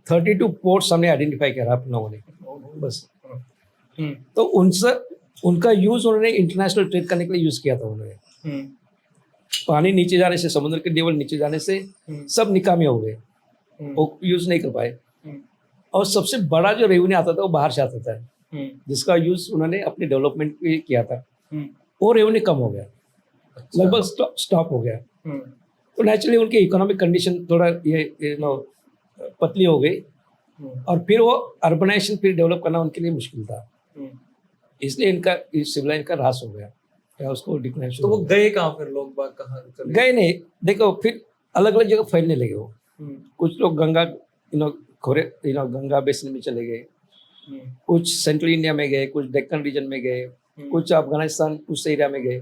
32 पोर्ट्स हमने आइडेंटिफाई किया आप लोगों ने बस। तो उनका यूज उन्होंने इंटरनेशनल ट्रेड करने के लिए यूज किया था उन्होंने। पानी नीचे जाने से, समुद्र के लेवल नीचे जाने से सब निकामी हो गए, वो यूज नहीं कर पाए। और सबसे बड़ा जो रेवेन्यू आता था वो बाहर से आता था, जिसका यूज उन्होंने अपने डेवलपमेंट पे किया था, वो रेवेन्यू कम हो गया, लगभग स्टॉप हो गया। तो नेचुरली उनकी इकोनॉमिक कंडीशन थोड़ा ये पतली हो गई, और फिर वो अर्बनाइजेशन फिर डेवलप करना उनके लिए मुश्किल था, इसलिए इनका सिविलाइजेशन का ह्रास हो गया या उसको डिक्लाइन। तो वो गए कहाँ फिर, लोग बाग कहाँ चले गए नहीं, देखो फिर अलग अलग जगह फैलने लगे वो। कुछ लोग गंगा गंगा बेसिन में चले गए, कुछ सेंट्रल इंडिया में गए, कुछ डेक्कन रीजन में गए, कुछ अफगानिस्तान उस एरिया में गए।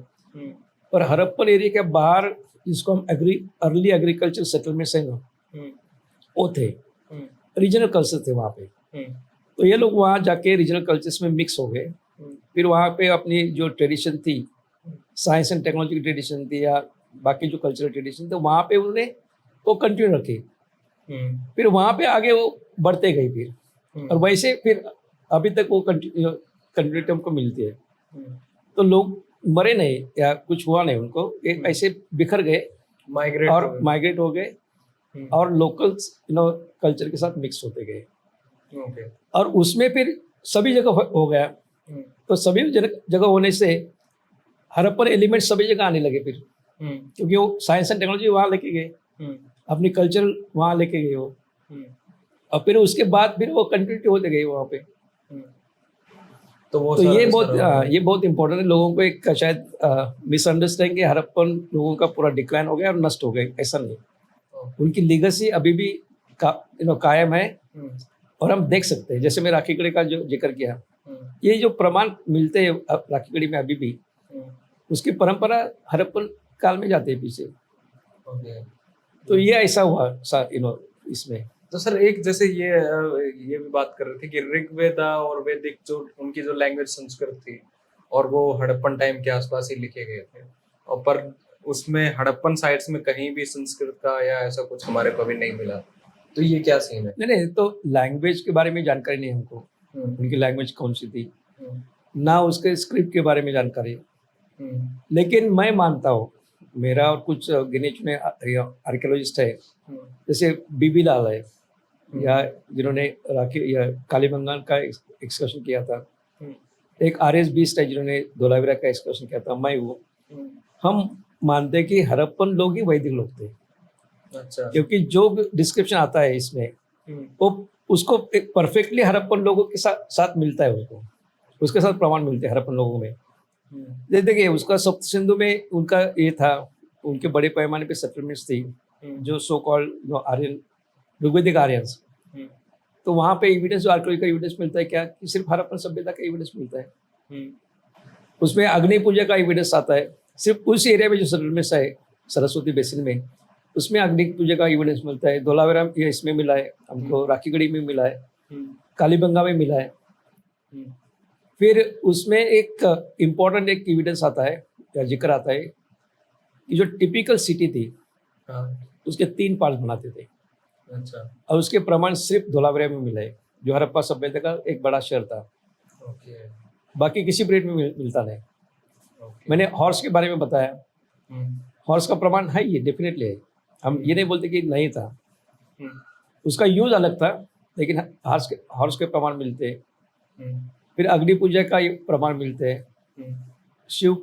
पर हड़प्पन एरिया के बाहर जिसको हम अर्ली एग्रीकल्चर सेटलमेंट्स है ना, वो थे, रीजनल कल्चर थे वहाँ पे। तो ये लोग वहाँ जाके रीजनल कल्चर्स में मिक्स हो गए, फिर वहाँ पे अपनी जो ट्रेडिशन थी, साइंस एंड टेक्नोलॉजी की ट्रेडिशन थी या बाकी जो कल्चरल ट्रेडिशन थे, वहाँ पे उन्होंने वो कंटिन्यू रखे, फिर वहाँ पे आगे वो बढ़ते गए फिर, और वैसे फिर अभी तक वो कंटिन्यूटी हमको मिलती है। तो लोग मरे नहीं या कुछ हुआ नहीं उनको, एक ऐसे बिखर गए, माइग्रेट हो गए और लोकल कल्चर के साथ मिक्स होते गए। और उसमें फिर सभी जगह हो गया, तो सभी जगह होने से हड़प्पन एलिमेंट सभी जगह आने लगे फिर, क्योंकि वो साइंस एंड टेक्नोलॉजी वहाँ लेके गए, अपनी कल्चर वहाँ लेके गए वो, और फिर उसके बाद फिर वो कंटिन्यूटी होते गए वहाँ पे। तो ये बहुत इम्पोर्टेंट है। लोगों को एक शायद मिसअंडरस्टैंडिंग कि हड़प्पन लोगों का पूरा डिक्लाइन हो गया और नष्ट हो गए, ऐसा नहीं। उनकी लीगेसी अभी भी कायम है, और हम देख सकते हैं, जैसे मैं राखीगढ़ी का जो जिक्र किया, ये जो प्रमाण मिलते हैं राखीगढ़ी में अभी भी, उसकी परंपरा हड़प्पन काल में जाते हैं पीछे। तो ये ऐसा हुआ इसमें। तो सर एक जैसे ये भी बात कर रहे थे कि ऋग्वेदा और वैदिक जो उनकी जो लैंग्वेज संस्कृत थी, और वो हड़प्पन टाइम के आसपास ही लिखे गए थे, और पर उसमें हड़प्पन साइट्स में कहीं भी संस्कृत का या ऐसा कुछ हमारे को भी नहीं मिला। तो ये क्या सीन है? नहीं, तो लैंग्वेज के बारे में जानकारी नहीं हमको, उनकी लैंग्वेज कौन सी थी, ना उसके स्क्रिप्ट के बारे में जानकारी। लेकिन मैं मानता हूँ, मेरा और कुछ गिने चुने आर्कियोलॉजिस्ट है, जैसे बीबी लाल है, या जिन्होंने कालीबंगान का एक्सकर्शन किया था, एक RS बीस्ट है जिन्होंने धोलावीरा का एक्सकर्शन किया था, मैं वो, हम मानते हैं कि हड़प्पन लोग ही वैदिक लोग थे। अच्छा। क्योंकि जो डिस्क्रिप्शन आता है इसमें, वो उसको एक परफेक्टली हड़प्पन लोगों के साथ मिलता है, उसके साथ प्रमाण मिलते हैं हड़प्पन लोगों में। देखिए उसका सप्त सिंधु में उनका ये था, उनके बड़े पैमाने पे सेटलमेंट्स थी, जो सो कॉल्ड आर्यन, ऋग्वेदिक आर्यंस। तो वहाँ पे एविडेंस, आर्कियोलॉजिकल एविडेंस मिलता है क्या, कि सिर्फ हड़प्पन सभ्यता का एविडेंस मिलता है। उसमें अग्नि पूजा का एविडेंस आता है, सिर्फ उस एरिया में जो सेटलमेंट्स है सरस्वती बेसिन में, उसमें अग्नि पूजा का एविडेंस मिलता है। धोलावीरा इसमें मिला है हमको, राखीगढ़ी में मिला है, कालीबंगा में मिला है। फिर उसमें एक इम्पोर्टेंट एक एविडेंस आता है या जिक्र आता है कि जो टिपिकल सिटी थी, उसके 3 पार्ट बनाते थे। अच्छा। और उसके प्रमाण सिर्फ धोलावीरा में मिला है, जो हड़प्पा सभ्यता का एक बड़ा शहर था। बाकी किसी ब्रेड में मिलता नहीं। मैंने हॉर्स के बारे में बताया, हॉर्स का प्रमाण है, ये डेफिनेटली है, हम ये नहीं बोलते कि नहीं था, उसका यूज अलग था, लेकिन हॉर्स के प्रमाण मिलते हैं। फिर अग्नि पूजा का प्रमाण मिलते हैं, शिव की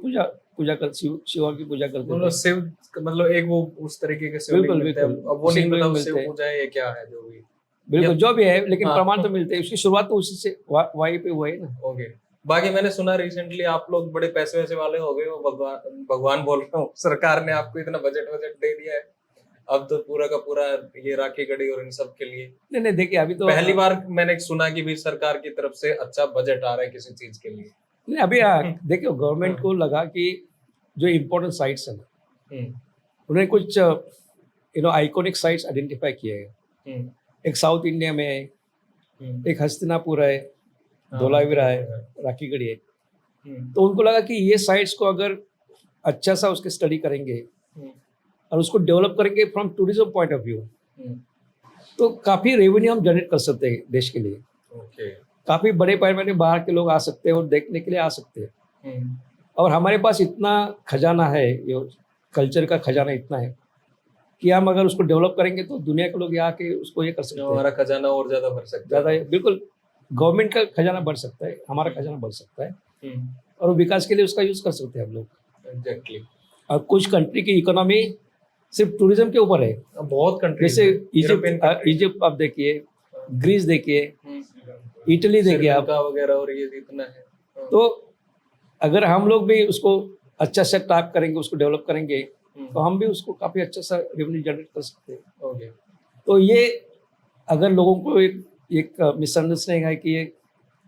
पूजा करते मतलब शिव, मतलब एक वो उस तरीके के शिवलिंग मिलते हैं। अब वो नहीं पता शिव पूजा है ये क्या है, जो भी बिल्कुल जो भी है, लेकिन प्रमाण तो मिलते हैं। उसकी शुरुआत तो उसी से वहीं पे हुआ है ना। ओके। बाकी मैंने सुना रिसेंटली आप लोग बड़े पैसे वैसे वाले हो गए हो, भगवान बोल रहा हूँ, सरकार ने आपको इतना बजट दे दिया है, अब तो पूरा का पूरा ये राखीगढ़ी और इन सब के लिए। नहीं देखिए, अभी तो पहली बार मैंने सुना कि भी सरकार की तरफ से अच्छा बजट आ रहा है किसी चीज के लिए। नहीं, अभी देखिए गवर्नमेंट को लगा कि जो इम्पोर्टेंट साइट्स हैं, उन्होंने कुछ आइकॉनिक साइट्स आइडेंटिफाई किए हैं। एक साउथ इंडिया में है, एक हस्तिनापुर है, धोलावीरा है, राखीगढ़ी है। तो उनको लगा कि ये साइट्स को अगर अच्छा सा उसके स्टडी करेंगे और उसको डेवलप करेंगे from tourism point of view, तो काफ़ी रेवेन्यू हम जनरेट कर सकते हैं देश के लिए। काफ़ी बड़े पैमाने बाहर के लोग आ सकते हैं और देखने के लिए आ सकते हैं। और हमारे पास इतना खजाना है, ये कल्चर का खजाना इतना है कि हम अगर उसको डेवलप करेंगे तो दुनिया के लोग यहाँ के उसको ये कर सकते हैं, हमारा खजाना और ज्यादा भर सकता ज़्यादा है। बिल्कुल गवर्नमेंट का खजाना बढ़ सकता है, हमारा खजाना बढ़ सकता है हम्म, और विकास के लिए उसका यूज़ कर सकते हैं हम लोग। एग्जैक्टली। और कुछ कंट्री की इकोनॉमी सिर्फ टूरिज्म के ऊपर है, बहुत कंट्रीज जैसे यूरोपियन इजिप्ट इजिप्ट आप देखिए, ग्रीस देखिए, इटली देखिए आप। श्रीलंका वगैरह और ये जितना है। हाँ, तो अगर हम लोग भी उसको अच्छा से टैप करेंगे, उसको डेवलप करेंगे, तो हम भी उसको काफ़ी अच्छा सा रेवेन्यू जनरेट कर सकते हैं। ओके। तो ये अगर लोगों को एक मिसअंडरस्टैंडिंग है कि ये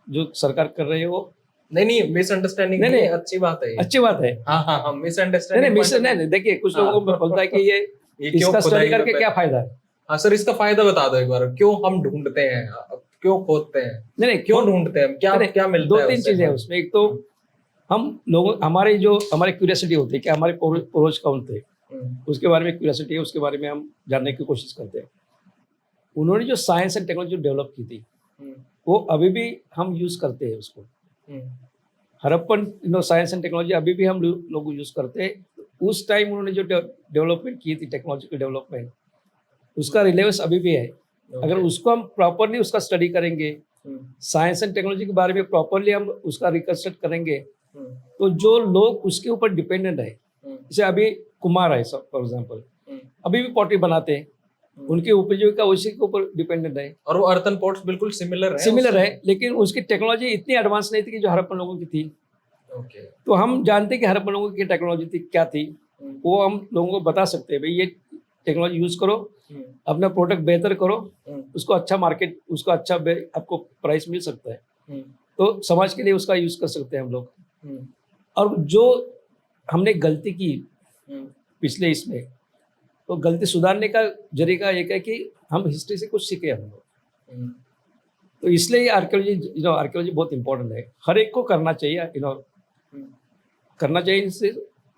जो सरकार कर रही है वो नहीं नहीं, मिसअंडरस्टैंडिंग नहीं, नहीं, नहीं। अच्छी बात है ये। अच्छी बात है। हाँ हाँ हाँ, नहीं मिसअंडरस्टैंडिंग नहीं, देखिए कुछ लोगों को बोलता है कि ये क्यों इसका खुदाई स्टडी करके में- क्या फायदा है। हाँ सर, इसका फायदा बता दो एक बार, क्यों हम ढूंढते हैं, क्यों खोदते हैं, नहीं क्यों ढूंढते हैं, क्या नहीं, क्या मिलता है दो तीन उससे चीजें हैं हमें? उसमें। एक तो हम लोगों हमारी क्यूरियोसिटी होती है कि हमारे पूर्वज कौन थे, उसके बारे में क्यूरियोसिटी है, उसके बारे में हम जानने की कोशिश करते हैं। उन्होंने जो साइंस एंड टेक्नोलॉजी डेवलप की थी वो अभी भी हम यूज़ करते हैं उसको। हड़प्पन साइंस एंड टेक्नोलॉजी अभी भी हम लोग यूज़ करते हैं। उस टाइम उन्होंने जो डेवलपमेंट की थी, टेक्नोलॉजिकल डेवलपमेंट, उसका रिलेवेंस अभी भी है। अगर उसको हम प्रॉपरली उसका स्टडी करेंगे, साइंस एंड टेक्नोलॉजी के बारे में प्रॉपरली हम उसका रिकन्स्ट्रक्ट करेंगे, तो जो लोग उसके ऊपर डिपेंडेंट है, जैसे अभी कुमार है फॉर एग्जांपल, अभी भी पॉटरी बनाते हैं, उनकी उपजीविका उसी के ऊपर डिपेंडेंट है। और वो अर्थन पॉट्स बिल्कुल सिमिलर है, लेकिन उसकी टेक्नोलॉजी इतनी एडवांस नहीं थी कि जो हड़प्पन लोगों की थी। ओके। तो हम जानते हैं कि हड़प्पन लोगों की टेक्नोलॉजी थी क्या थी, वो हम लोगों को बता सकते हैं, भाई ये टेक्नोलॉजी यूज करो, अपना प्रोडक्ट बेहतर करो, उसको अच्छा मार्केट, उसको अच्छा आपको प्राइस मिल सकता है, तो समाज के लिए उसका यूज कर सकते हैं हम लोग। और जो हमने गलती की पिछले इसमें, तो गलती सुधारने का जरिया एक है कि हम हिस्ट्री से कुछ सीखे हम लोग। तो इसलिए आर्कियोलॉजी आर्कियोलॉजी बहुत इंपॉर्टेंट है, हर एक को करना चाहिए, करना चाहिए, इससे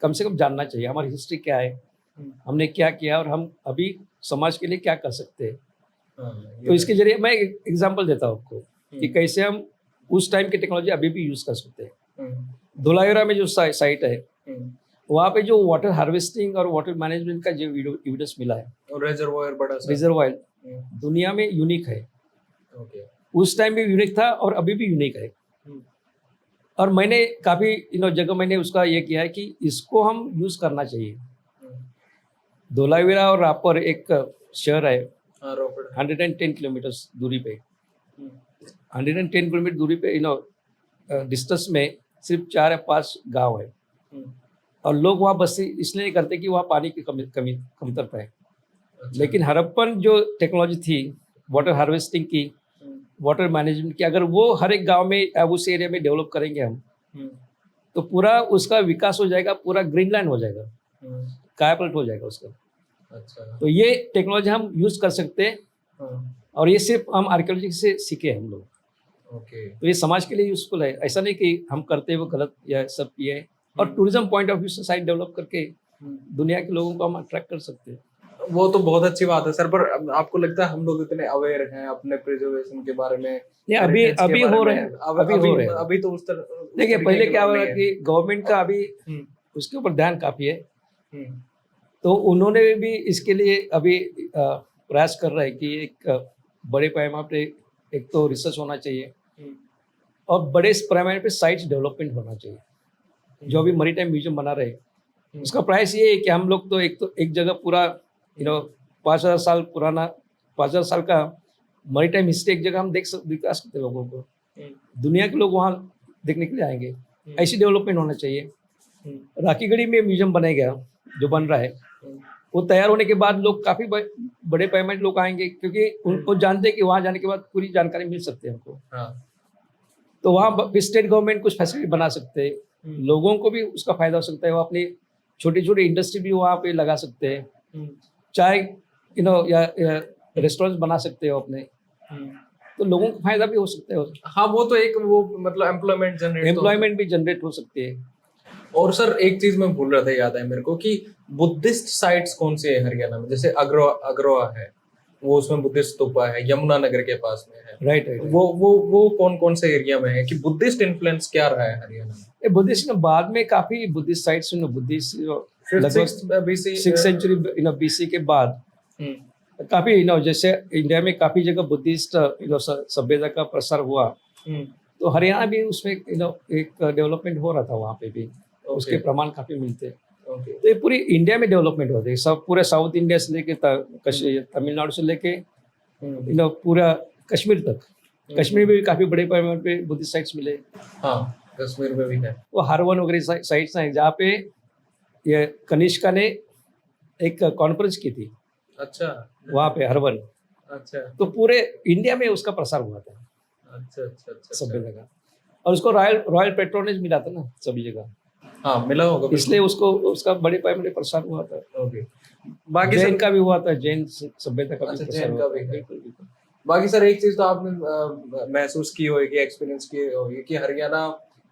कम से कम जानना चाहिए हमारी हिस्ट्री क्या है, हमने क्या किया और हम अभी समाज के लिए क्या कर सकते हैं। तो इसके जरिए मैं एक एग्जांपल देता हूँ आपको कि कैसे हम उस टाइम की टेक्नोलॉजी अभी भी यूज कर सकते हैं। धोलावीरा में जो साइट है, वहाँ पे जो वाटर हार्वेस्टिंग और वाटर मैनेजमेंट का जो एविडेंस मिला है, रिजर्वायर बड़ा सा, रिजर्वायर दुनिया में यूनिक है। उस टाइम भी यूनिक था और अभी भी यूनिक है। और मैंने काफ़ी जगह मैंने उसका ये किया है कि इसको हम यूज़ करना चाहिए। धोलावीरा और रापर एक शहर है, 110 किलोमीटर दूरी पे, 110 किलोमीटर दूरी पे डिस्टेंस में सिर्फ 4 या 5 गांव है। और लोग वहाँ बस्ती इसलिए नहीं करते कि वहाँ पानी की कमतरता है। लेकिन हड़प्पन जो टेक्नोलॉजी थी वाटर हार्वेस्टिंग की, वाटर मैनेजमेंट की, अगर वो हर एक गांव में उस एरिया में डेवलप करेंगे हम, तो पूरा उसका विकास हो जाएगा, पूरा ग्रीनलैंड हो जाएगा, कायापलट हो जाएगा उसका। अच्छा। तो ये टेक्नोलॉजी हम यूज कर सकते हैं, और ये सिर्फ हम आर्कियोलॉजी से सीखे हम लोग। ओके। तो ये समाज के लिए यूजफुल है, ऐसा नहीं कि हम करते हुए गलत या सब ये। और टूरिज्म पॉइंट ऑफ व्यू से साइट डेवलप करके दुनिया के लोगों को हम अट्रैक्ट कर सकते हैं। वो तो बहुत अच्छी बात है सर, पर आपको लगता है हम लोग इतने अवेयर हैं अपने प्रिजर्वेशन के बारे में? अभी हो रहे हैं, अभी तो उस तरह देखिए, पहले क्या हुआ कि गवर्नमेंट का अभी उसके ऊपर ध्यान काफी है, तो उन्होंने भी इसके लिए अभी प्रयास कर रहा है कि एक बड़े पैमाने पे एक तो रिसर्च होना चाहिए और बड़े पैमाने पे साइट्स डेवलपमेंट होना चाहिए। जो अभी मरीटाइम म्यूजियम बना रहे, उसका प्राइस ये है कि हम लोग तो एक जगह पूरा 5000 साल पुराना, 5000 साल का मरीटाइम हिस्ट्री एक जगह हम दिखा सकते लोगों को, दुनिया के लोग वहाँ देखने के लिए आएंगे। ऐसी डेवलपमेंट होना चाहिए। राखीगढ़ी में म्यूजियम बनेगा जो बन रहा है, वो तैयार होने के बाद लोग काफ़ी बड़े पैमाने लोग आएंगे, क्योंकि उनको जानते हैं कि वहाँ जाने के बाद पूरी जानकारी मिल सकती है हमको। तो वहाँ स्टेट गवर्नमेंट कुछ फैसिलिटी बना सकते हैं, लोगों को भी उसका फायदा हो सकता है, वो अपनी छोटी छोटी इंडस्ट्री भी वहाँ पे लगा सकते हैं, चाय या रेस्टोरेंट बना सकते हो अपने, तो लोगों को फायदा भी हो सकता है। हाँ, वो तो एक वो मतलब एम्प्लॉयमेंट भी जनरेट हो सकती है। और सर एक चीज मैं भूल रहा था, याद है मेरे को कि बुद्धिस्ट साइट्स कौन से है हरियाणा में? जैसे अग्रोआ है, वो उसमें बुद्धिस्ट स्तूपा है, यमुना नगर के पास में है। राइट। वो कौन कौन से एरिया में है, कि बुद्धिस्ट इन्फ्लुएंस क्या रहा है हरियाणा में? बुद्धिस्ट बाद में काफी बुद्धिस्ट साइट्स, बुद्धिस्ट लगभग BC 6th सेंचुरी BC के बाद काफी जैसे इंडिया में काफी जगह बुद्धिस्ट सभ्यता का प्रसार हुआ, तो हरियाणा भी उसमें एक डेवलपमेंट हो रहा था वहाँ पे भी, उसके प्रमाण काफी मिलते हैं। तो ये पूरी इंडिया में डेवलपमेंट होते है, सब पूरे साउथ इंडिया से लेके तमिलनाडु से लेके पूरा कश्मीर तक। कश्मीर में भी काफी बड़े पैमाने पे बुद्धिस्ट साइट्स मिले। हाँ, कश्मीर में भी है। वो हरवन वगैरह साइट्स हैं जहाँ पे ये कनिष्का ने एक कॉन्फ्रेंस की थी। अच्छा, वहाँ पे हरवन। अच्छा, तो पूरे इंडिया में उसका प्रसार हुआ था। अच्छा, अच्छा, अच्छा, सभी जगह, और उसको रॉयल पेट्रोनेज मिला था ना सभी जगह। हाँ, मिला होगा, इसलिए उसको उसका बड़े पैमाने प्रसार हुआ था। ओके। बाकी जैन का भी हुआ था, जैन सभ्यता का भी अच्छा, प्रसार जैन हुआ का था। भी। बिल्कुल बिल्कुल। बाकी सर एक चीज तो आपने महसूस की होगी, एक्सपीरियंस की होगी कि हरियाणा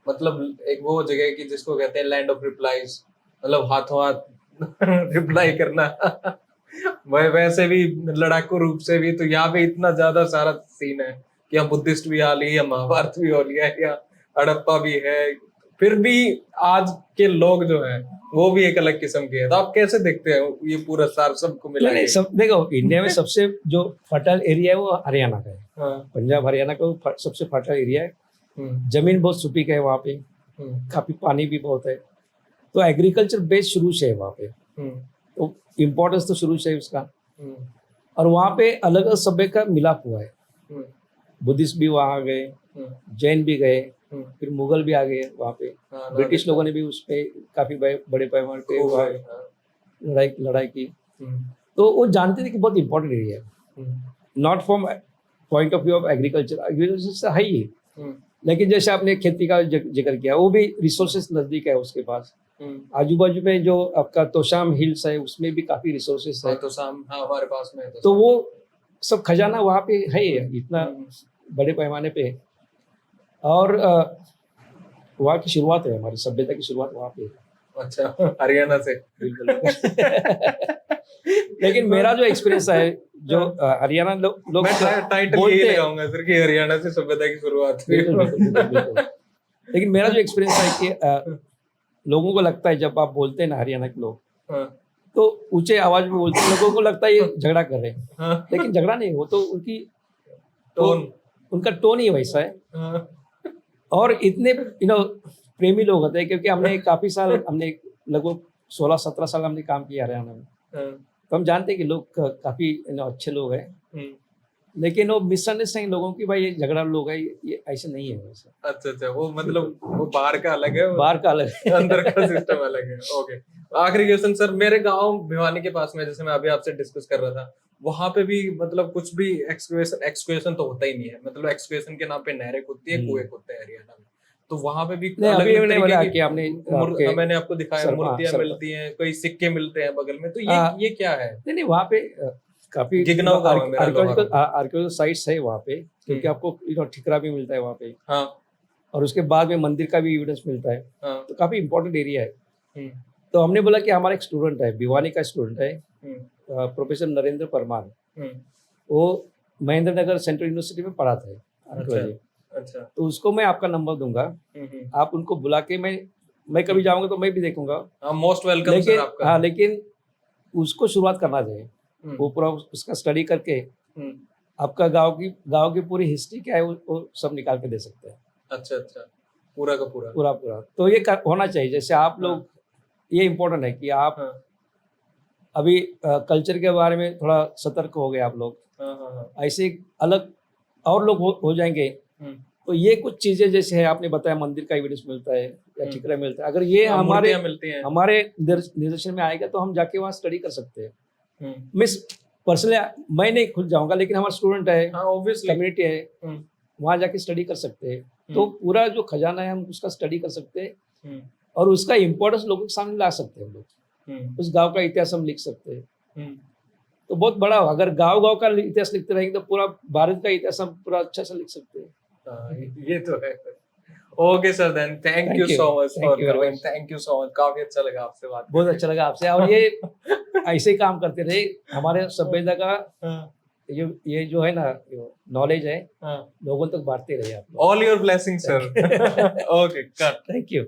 मतलब एक वो जगह है कि जिसको कहते हैं लैंड ऑफ रिप्लाईज, मतलब हाथों हाथ रिप्लाई करना। वैसे भी लड़ाकू रूप से भी, तो यहाँ पे इतना ज्यादा सारा सीन है कि यहाँ बुद्धिस्ट भी आ ली, या महाभारत भी हो लिया, या हड़प्पा भी है, फिर भी आज के लोग जो हैं वो भी एक अलग किस्म के हैं। तो आप कैसे देखते हैं ये पूरा सार सबको मिला के? सब देखो, इंडिया में सबसे जो फर्टाइल एरिया है वो हरियाणा का है। हाँ, पंजाब हरियाणा का वो सबसे फर्टाइल एरिया है। जमीन बहुत सुपीक है वहाँ पे, काफी पानी भी बहुत है, तो एग्रीकल्चर बेस्ड शुरू से है वहाँ पे, तो इम्पोर्टेंस तो शुरू से है उसका। और वहाँ पे अलग अलग सभ्य का मिलाप हुआ है। बुद्धिस्ट भी वहाँ आ गए, जैन भी गए, फिर मुगल भी आ गए वहाँ पे। ब्रिटिश लोगों ने भी उस पे काफी बड़े पैमाने पे लड़ाई की। तो वो जानते थे कि बहुत इंपॉर्टेंट एरिया है, not from point of view of agriculture से है ही, लेकिन जैसे आपने खेती का जिक्र किया, वो भी रिसोर्सेस नजदीक है उसके पास। आजू बाजू में जो आपका तोशाम हिल्स है उसमें भी काफी रिसोर्सेस है। तोशाम, हाँ, हमारे पास में है तो वो सब खजाना वहाँ पे है इतना बड़े पैमाने पे। और वहाँ की शुरुआत है, हमारी सभ्यता की शुरुआत वहाँ पे। अच्छा, हरियाणा से। बिल्कुल। लेकिन मेरा जो एक्सपीरियंस है, जो हरियाणा लोग मैं टाइटल यही लगाऊंगा सर कि हरियाणा से सभ्यता की शुरुआत हुई। बिल्कुल। लेकिन मेरा जो एक्सपीरियंस है कि लोगों को लगता है जब आप बोलते हैं ना हरियाणा के लोग, तो ऊंचे आवाज में बोलते हैं, लोगों को लगता है ये झगड़ा कर रहे हैं, लेकिन झगड़ा नहीं, वो तो उनकी टोन, उनका टोन ही वैसा है। और इतने प्रेमी लोग होते हैं, क्योंकि हमने काफी साल, हमने लगभग 16-17 साल हमने काम किया हरियाणा में, तो हम जानते हैं कि लोग काफी अच्छे लोग हैं। लेकिन वो मिसअंडरस्टैंडिंग लोगों की, भाई ये झगड़ा लोग है, ये ऐसे नहीं है वैसे। अच्छा, वो मतलब वो बाहर का अलग है, बाहर का अलग है, अंदर का सिस्टम अलग है। ओके। आखिरी क्वेश्चन सर, मेरे गांव भिवानी के पास में, जैसे मैं अभी आपसे डिस्कस कर रहा था, वहां पे भी मतलब कुछ भी एक्सक्वेशन तो होता ही नहीं है, मतलब एक्सक्वेशन के नाम पे नहरें खुदती है, कुएं खुदते हैं हरियाणा में, तो वहां पे भी अभी मैंने बोला कि आपने मैंने आपको दिखाया मूर्तियां मिलती हैं, कोई सिक्के मिलते हैं बगल में, तो ये क्या है? नहीं, वहाँ पे काफी आर्कियोलॉजिकल साइट्स है वहाँ पे, क्योंकि आपको ठिकरा भी मिलता है वहाँ पे। हाँ। और उसके बाद में मंदिर का भी एविडेंस मिलता है। हाँ। तो काफी इंपॉर्टेंट एरिया है। तो हमने बोला कि हमारा एक स्टूडेंट है, भिवानी का स्टूडेंट है, प्रोफेसर नरेंद्र परमार, वो महेंद्र नगर सेंट्रल यूनिवर्सिटी में पढ़ाता है आर्कियोलॉजी। अच्छा। तो उसको मैं आपका नंबर दूंगा, आप उनको बुला के, मैं कभी जाऊंगा तो मैं भी देखूंगा। मोस्ट वेलकम सर आपका। हाँ, लेकिन उसको शुरुआत करना चाहिए, वो पूरा उसका स्टडी करके आपका गांव की पूरी हिस्ट्री क्या है वो सब निकाल के दे सकते हैं। अच्छा, पूरा का पूरा तो ये होना चाहिए। जैसे आप लोग, ये इम्पोर्टेंट है कि आप अभी कल्चर के बारे में थोड़ा सतर्क हो गए आप लोग। ऐसे अलग और लोग हो जाएंगे, तो ये कुछ चीजें जैसे है, आपने बताया मंदिर का एविडेंस मिलता है या ठिकरा मिलता है, अगर ये हमारे निर्देशन में आएगा तो हम जाके वहाँ स्टडी कर सकते हैं। मिस पर्सनली मैं नहीं खुद जाऊंगा, लेकिन हमारा स्टूडेंट है, कम्युनिटी है, वहाँ जाके स्टडी कर सकते हैं। तो पूरा जो खजाना है हम उसका स्टडी कर सकते हैं, और उसका इम्पोर्टेंस लोगों के सामने ला सकते हैं। हम लोग उस गांव का इतिहास हम लिख सकते हैं, तो बहुत बड़ा हो। अगर गांव का इतिहास लिखते रहेंगे तो पूरा भारत का इतिहास हम पूरा अच्छा से लिख सकते हैं। ये तो है। Okay sir, then thank you so much for coming. Thank you so much, काफी अच्छा लगा आपसे बात करके। बहुत अच्छा लगा आपसे, और ये ऐसे ही काम करते रहे। हमारे सभ्यता का ये जो है ना नॉलेज है, लोगों तक बांटते रहे आप। All your blessing sir. Okay, cut. Thank you.